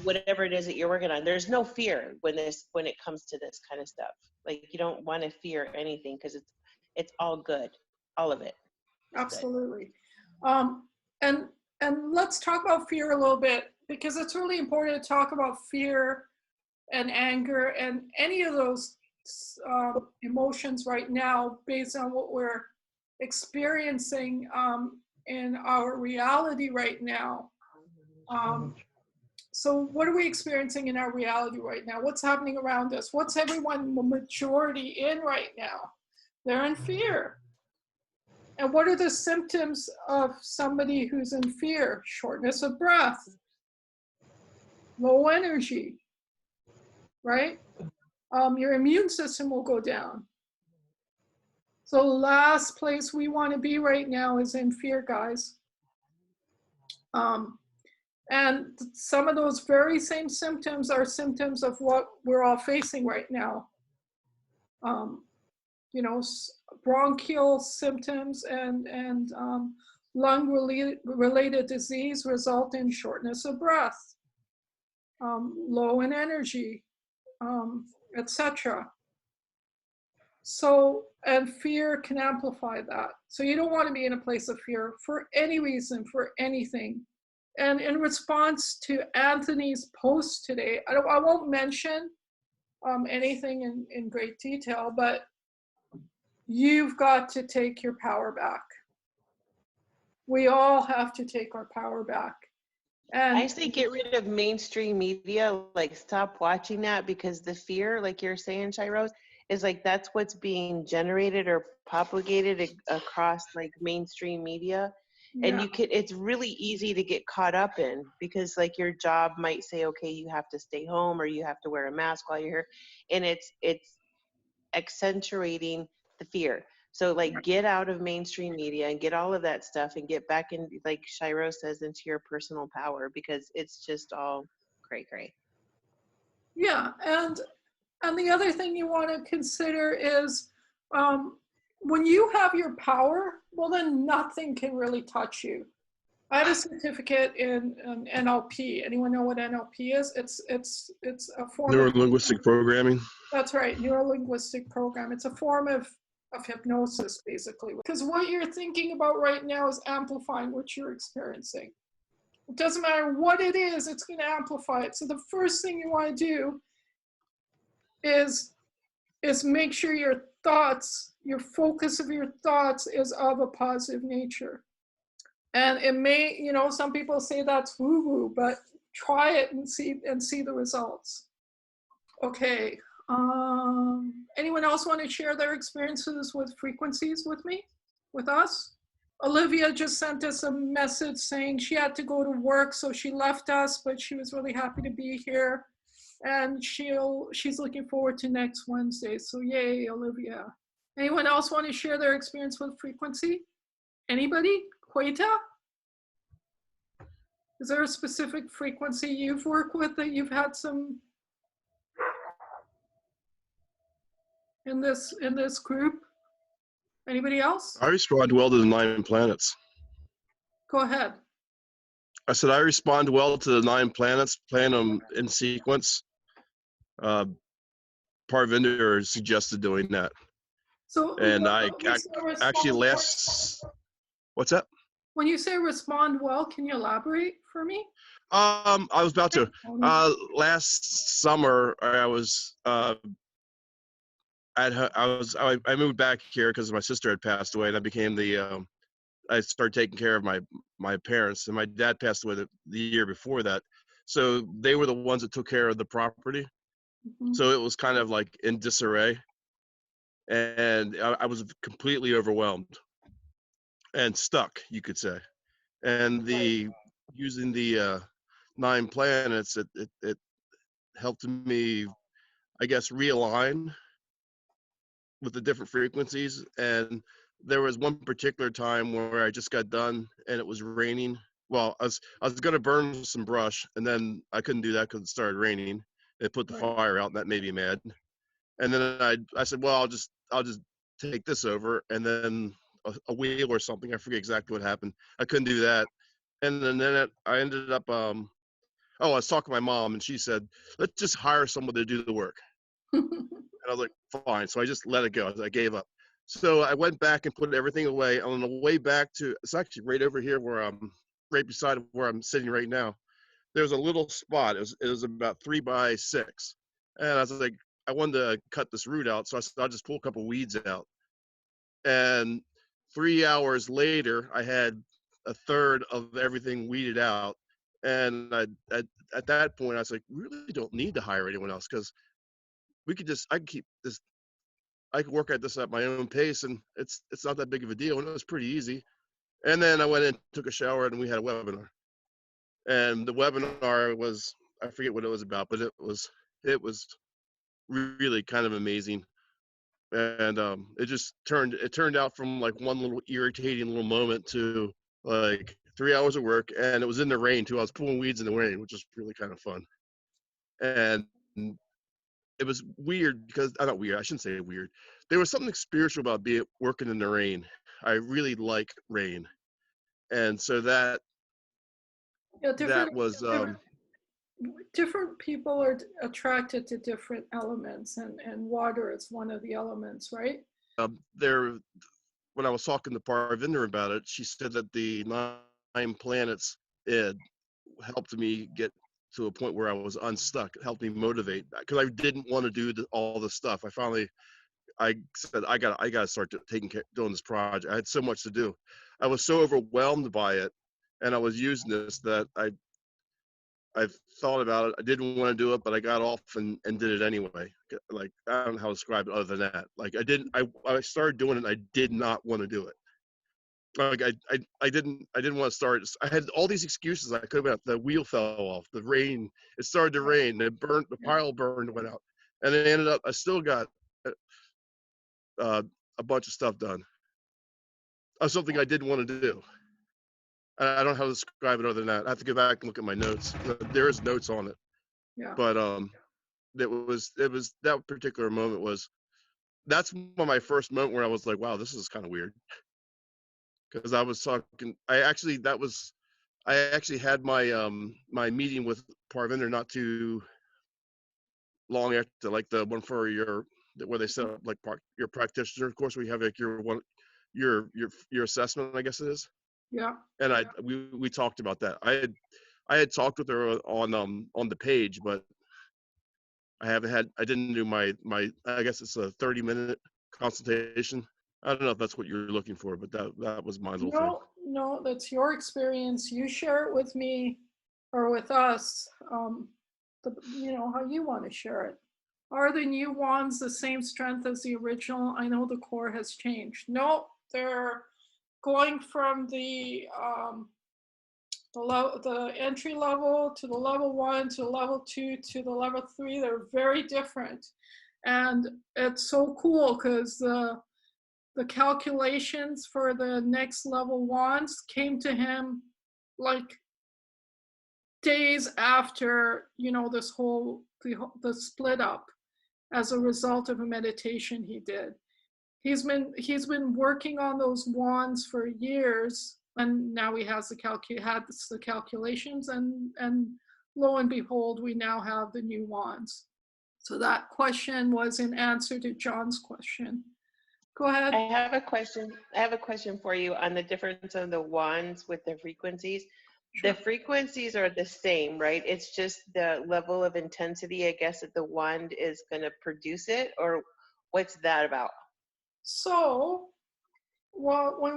whatever it is that you're working on. There's no fear when it comes to this kind of stuff. Like, you don't want to fear anything, because it's all good, all of it. Absolutely. And let's talk about fear a little bit, because it's really important to talk about fear and anger and any of those emotions right now, based on what we're experiencing in our reality right now. So what are we experiencing in our reality right now? What's happening around us? What's everyone, the majority, in right now? They're in fear. And what are the symptoms of somebody who's in fear? Shortness of breath, low energy, right? Your immune system will go down. So the last place we want to be right now is in fear, guys. And some of those very same symptoms are symptoms of what we're all facing right now. You know, bronchial symptoms and lung-related disease result in shortness of breath, low in energy, etc. So, and fear can amplify that. So you don't want to be in a place of fear for any reason, for anything. And in response to Anthony's post today, I won't mention anything in great detail, but you've got to take your power back. We all have to take our power back. And I say get rid of mainstream media, like stop watching that, because the fear, like you're saying, Shahiroz, is like that's what's being generated or propagated across like mainstream media. And Yeah. it's really easy to get caught up in, because like your job might say, okay, you have to stay home or you have to wear a mask while you're here. And it's accentuating the fear. So like get out of mainstream media and get all of that stuff and get back in, like Shahiroz says, into your personal power, because it's just all cray. Yeah, and the other thing you want to consider is when you have your power, well, then nothing can really touch you. I had a certificate in NLP. Anyone know what NLP is? It's a form of, Neuro-linguistic programming. that's right, neuro-linguistic program. It's a form of hypnosis, basically. Because what you're thinking about right now is amplifying what you're experiencing. It doesn't matter what it is, it's going to amplify it. So the first thing you want to do is make sure your thoughts, your focus of your thoughts is of a positive nature. And it may, you know, some people say that's woo-woo, but try it and see the results. Okay. Anyone else want to share their experiences with frequencies with me, with us? Olivia just sent us a message saying she had to go to work, so she left us, but she was really happy to be here. And she's looking forward to next Wednesday. So yay, Olivia. Anyone else want to share their experience with frequency? Anybody? Queta? Is there a specific frequency you've worked with that you've had some in this group? Anybody else? I respond well to the 9 planets. Go ahead. I said I respond well to the 9 planets, playing them in sequence. Parvinder suggested doing that. So And I actually what's that? When you say respond well, can you elaborate for me? I was about to. Last summer, I moved back here because my sister had passed away, and I became I started taking care of my parents, and my dad passed away the year before that. So they were the ones that took care of the property. Mm-hmm. So it was kind of like in disarray, and I was completely overwhelmed and stuck, you could say. And using the 9 planets, it helped me, I guess, realign with the different frequencies. And there was one particular time where I just got done and it was raining. Well, I was going to burn some brush, and then I couldn't do that because it started raining. It put the fire out, and that made me mad. And then I said, well, I'll just take this over, and then a wheel or something. I forget exactly what happened. I couldn't do that. And then I ended up, I was talking to my mom, and she said, let's just hire someone to do the work. And I was like, fine. So I just let it go. I gave up. So I went back and put everything away. On the way back it's actually right over here right beside where I'm sitting right now. There was a little spot. It was about 3 by 6. And I was like, I wanted to cut this root out. So I said, I'll just pull a couple weeds out. And 3 hours later, I had a third of everything weeded out. And at that point, I was like, we really don't need to hire anyone else, because I can keep this, I can work at this at my own pace, and it's not that big of a deal, and it was pretty easy. And then I went in, took a shower, and we had a webinar. And the webinar was, I forget what it was about, but it was really kind of amazing. And it turned out from like one little irritating little moment to like 3 hours of work, and it was in the rain too. I was pulling weeds in the rain, which was really kind of fun. And it was weird because, not weird, I shouldn't say weird. There was something spiritual about working in the rain. I really like rain. And so that was different people are attracted to different elements, and water is one of the elements, right? When I was talking to Parvinder about it, she said that the 9 planets helped me get to a point where I was unstuck. It helped me motivate, because I didn't want to do all this stuff. I said, I gotta start doing this project. I had so much to do. I was so overwhelmed by it, and I was using this that I thought about it. I didn't want to do it, but I got off and did it anyway. Like, I don't know how to describe it other than that. Like, I started doing it, and I did not want to do it. Like I didn't want to start. I had all these excuses. I could have. The wheel fell off. The rain. It started to rain. It burned. The pile burned. Went out, and it ended up. I still got a bunch of stuff done. Of something I didn't want to do. I don't know how to describe it other than that. I have to go back and look at my notes. There is notes on it. Yeah. But it was that particular moment was. That's my first moment where I was like, wow, this is kind of weird. Because I was talking. I actually had my my meeting with Parvinder not too long after, like the one for where they set up like your practitioner course, where you have like your assessment, I guess it is. Yeah. And we talked about that. I had talked with her on the page, but I didn't do my I guess it's a 30-minute consultation. I don't know if that's what you're looking for, but that was my little thing. No, that's your experience. You share it with me or with us, how you want to share it. Are the new wands the same strength as the original? I know the core has changed. No, they're going from the entry level to the level 1 to the level 2 to the level 3. They're very different. And it's so cool because the calculations for the next level wands came to him like days after, this whole, the split up as a result of a meditation he did. He's been working on those wands for years, and now he has the calculations, and lo and behold, we now have the new wands. So that question was in answer to John's question. Go ahead. I have a question for you on the difference of the wands with the frequencies. Sure. The frequencies are the same, right? It's just the level of intensity, I guess, that the wand is going to produce it, or what's that about? So, well, when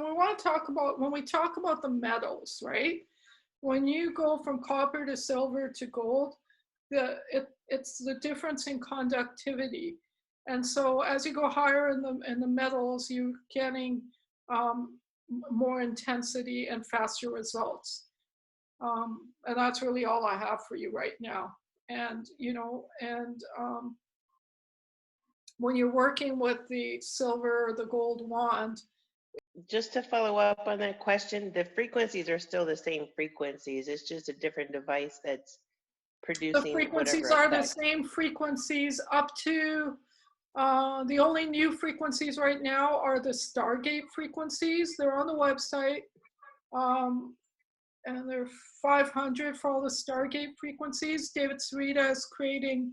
we talk about the metals, right? When you go from copper to silver to gold, it's the difference in conductivity. And so as you go higher in the metals, you're getting more intensity and faster results. And that's really all I have for you right now. And, when you're working with the silver or the gold wand. Just to follow up on that question, the frequencies are still the same frequencies. It's just a different device that's producing. The frequencies are the same frequencies up to, the only new frequencies right now are the Stargate frequencies. They're on the website. And they're 500 for all the Stargate frequencies. David Sereda is creating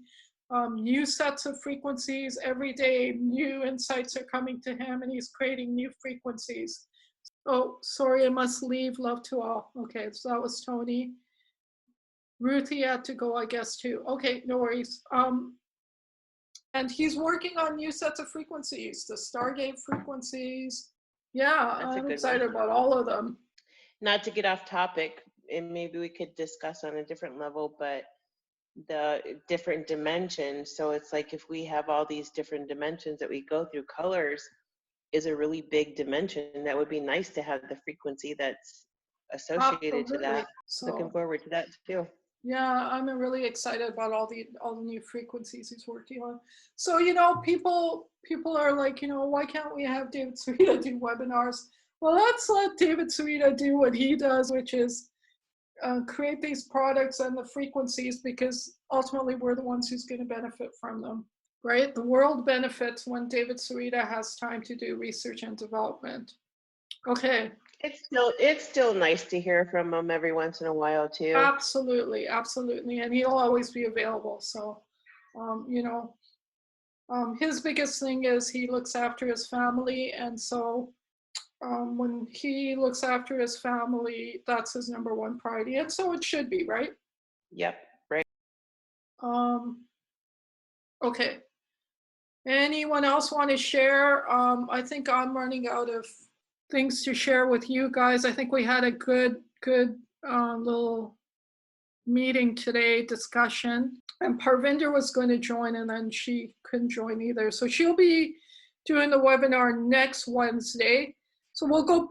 new sets of frequencies every day. New insights are coming to him, and he's creating new frequencies. Oh, sorry, I must leave. Love to all. Okay, so that was Tony. Ruthie had to go, I guess, too. Okay, no worries. And he's working on new sets of frequencies, the Stargate frequencies. Yeah, I'm excited about all of them. Not to get off topic, and maybe we could discuss on a different level, but the different dimensions. So it's like if we have all these different dimensions that we go through, colors is a really big dimension. That would be nice to have the frequency that's associated to that. So, looking forward to that too. Yeah, I'm really excited about all the new frequencies he's working on. So, people are like, why can't we have David Sereda do webinars? Well, let's let David Sereda do what he does, which is create these products and the frequencies, because ultimately we're the ones who's going to benefit from them, right? The world benefits when David Sereda has time to do research and development. Okay. It's still nice to hear from him every once in a while too. Absolutely, absolutely, and he'll always be available. So, his biggest thing is he looks after his family, and so when he looks after his family, that's his number one priority, and so it should be, right? Yep, right. Okay. Anyone else want to share? I think I'm running out of things to share with you guys. I think we had a good little meeting today, discussion, and Parvinder was going to join, and then she couldn't join either. So she'll be doing the webinar next Wednesday. So we're going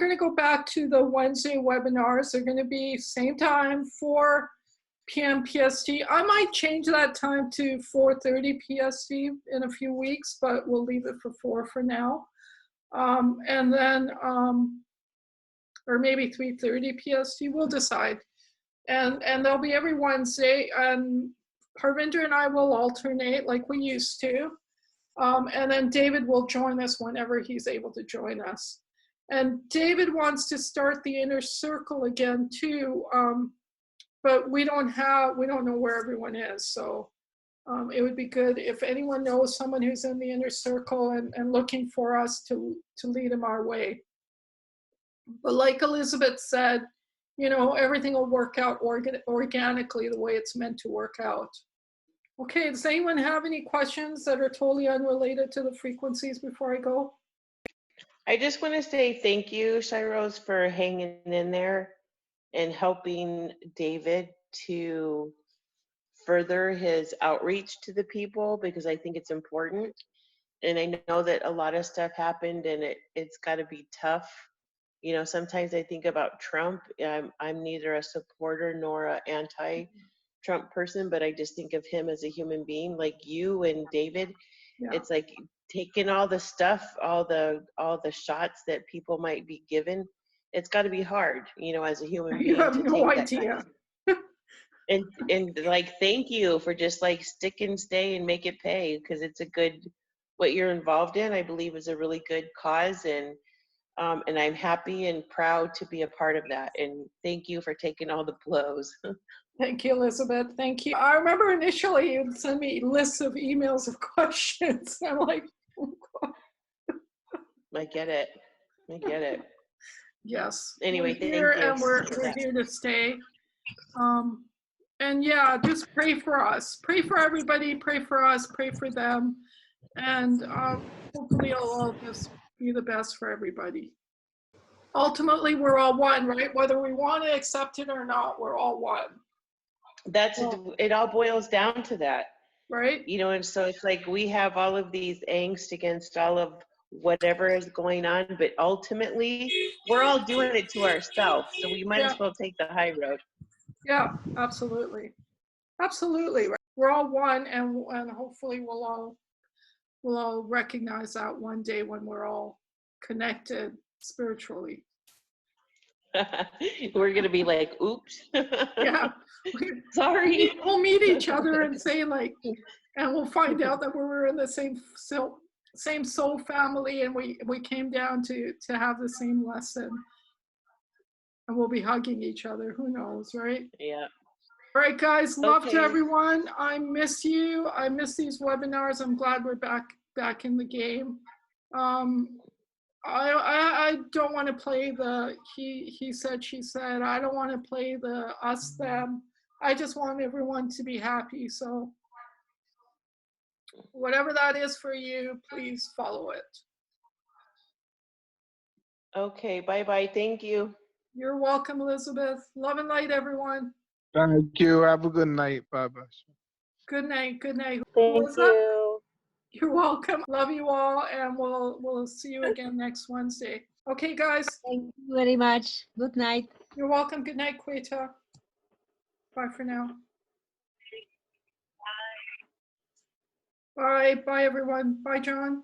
to go back to the Wednesday webinars. They're going to be same time, 4 p.m. PST. I might change that time to 4:30 PST in a few weeks, but we'll leave it for 4 for now. And then, or maybe 3:30 PST, we'll decide. And they'll be every Wednesday, and Parvinder and I will alternate like we used to. And then David will join us whenever he's able to join us. And David wants to start the inner circle again too, but we don't know where everyone is. So it would be good if anyone knows someone who's in the inner circle and looking for us to lead them our way. But like Elizabeth said, you know, everything will work out organically the way it's meant to work out. Okay, does anyone have any questions that are totally unrelated to the frequencies before I go? I just want to say thank you, Shahiroz, for hanging in there and helping David to further his outreach to the people, because I think it's important. And I know that a lot of stuff happened, and it's got to be tough. You know, sometimes I think about Trump. I'm neither a supporter nor an anti-Trump person, but I just think of him as a human being like you and David. Yeah. It's like taking all the stuff, all the shots that people might be given. It's got to be hard, you know, as a human being. You have to no take idea. and like, thank you for just like stick and stay and make it pay, because it's a good, what you're involved in, I believe, is a really good cause, and I'm happy and proud to be a part of that. And thank you for taking all the blows. Thank you, Elizabeth. Thank you. I remember initially you'd send me lists of emails of questions. I'm like, oh God. I get it. I get it. Yes. Anyway, we're thank here you. and we're here to stay. And yeah, just pray for us. Pray for everybody. Pray for us. Pray for them. And hopefully it'll all just be the best for everybody. Ultimately, we're all one, right? Whether we want to accept it or not, we're all one. It all boils down to that. Right? You know, and so it's like we have all of these angst against all of whatever is going on, but ultimately we're all doing it to ourselves. So we might as well take the high road. Yeah, absolutely. Absolutely. Right? We're all one, and hopefully we'll all recognize that one day when we're all connected spiritually. We're gonna be like, oops. Yeah. Sorry. We'll meet each other and say like, and we'll find out that we were in the same soul family, and we came down to have the same lesson, and we'll be hugging each other. Who knows, right? Yeah. All right, guys. Love to Okay. everyone. I miss you. I miss these webinars. I'm glad we're back in the game. I don't want to play the he said, she said. I don't want to play the us them. I just want everyone to be happy. So whatever that is for you, please follow it. Okay, bye-bye. Thank you. You're welcome, Elizabeth. Love and light, everyone. Thank you. Have a good night. Bye-bye. Good night. Good night. Thank you. You're welcome. Love you all, and we'll see you again next Wednesday. Okay, guys. Thank you very much. Good night. You're welcome. Good night, Queta. Bye for now. Bye. Bye, everyone. Bye, John.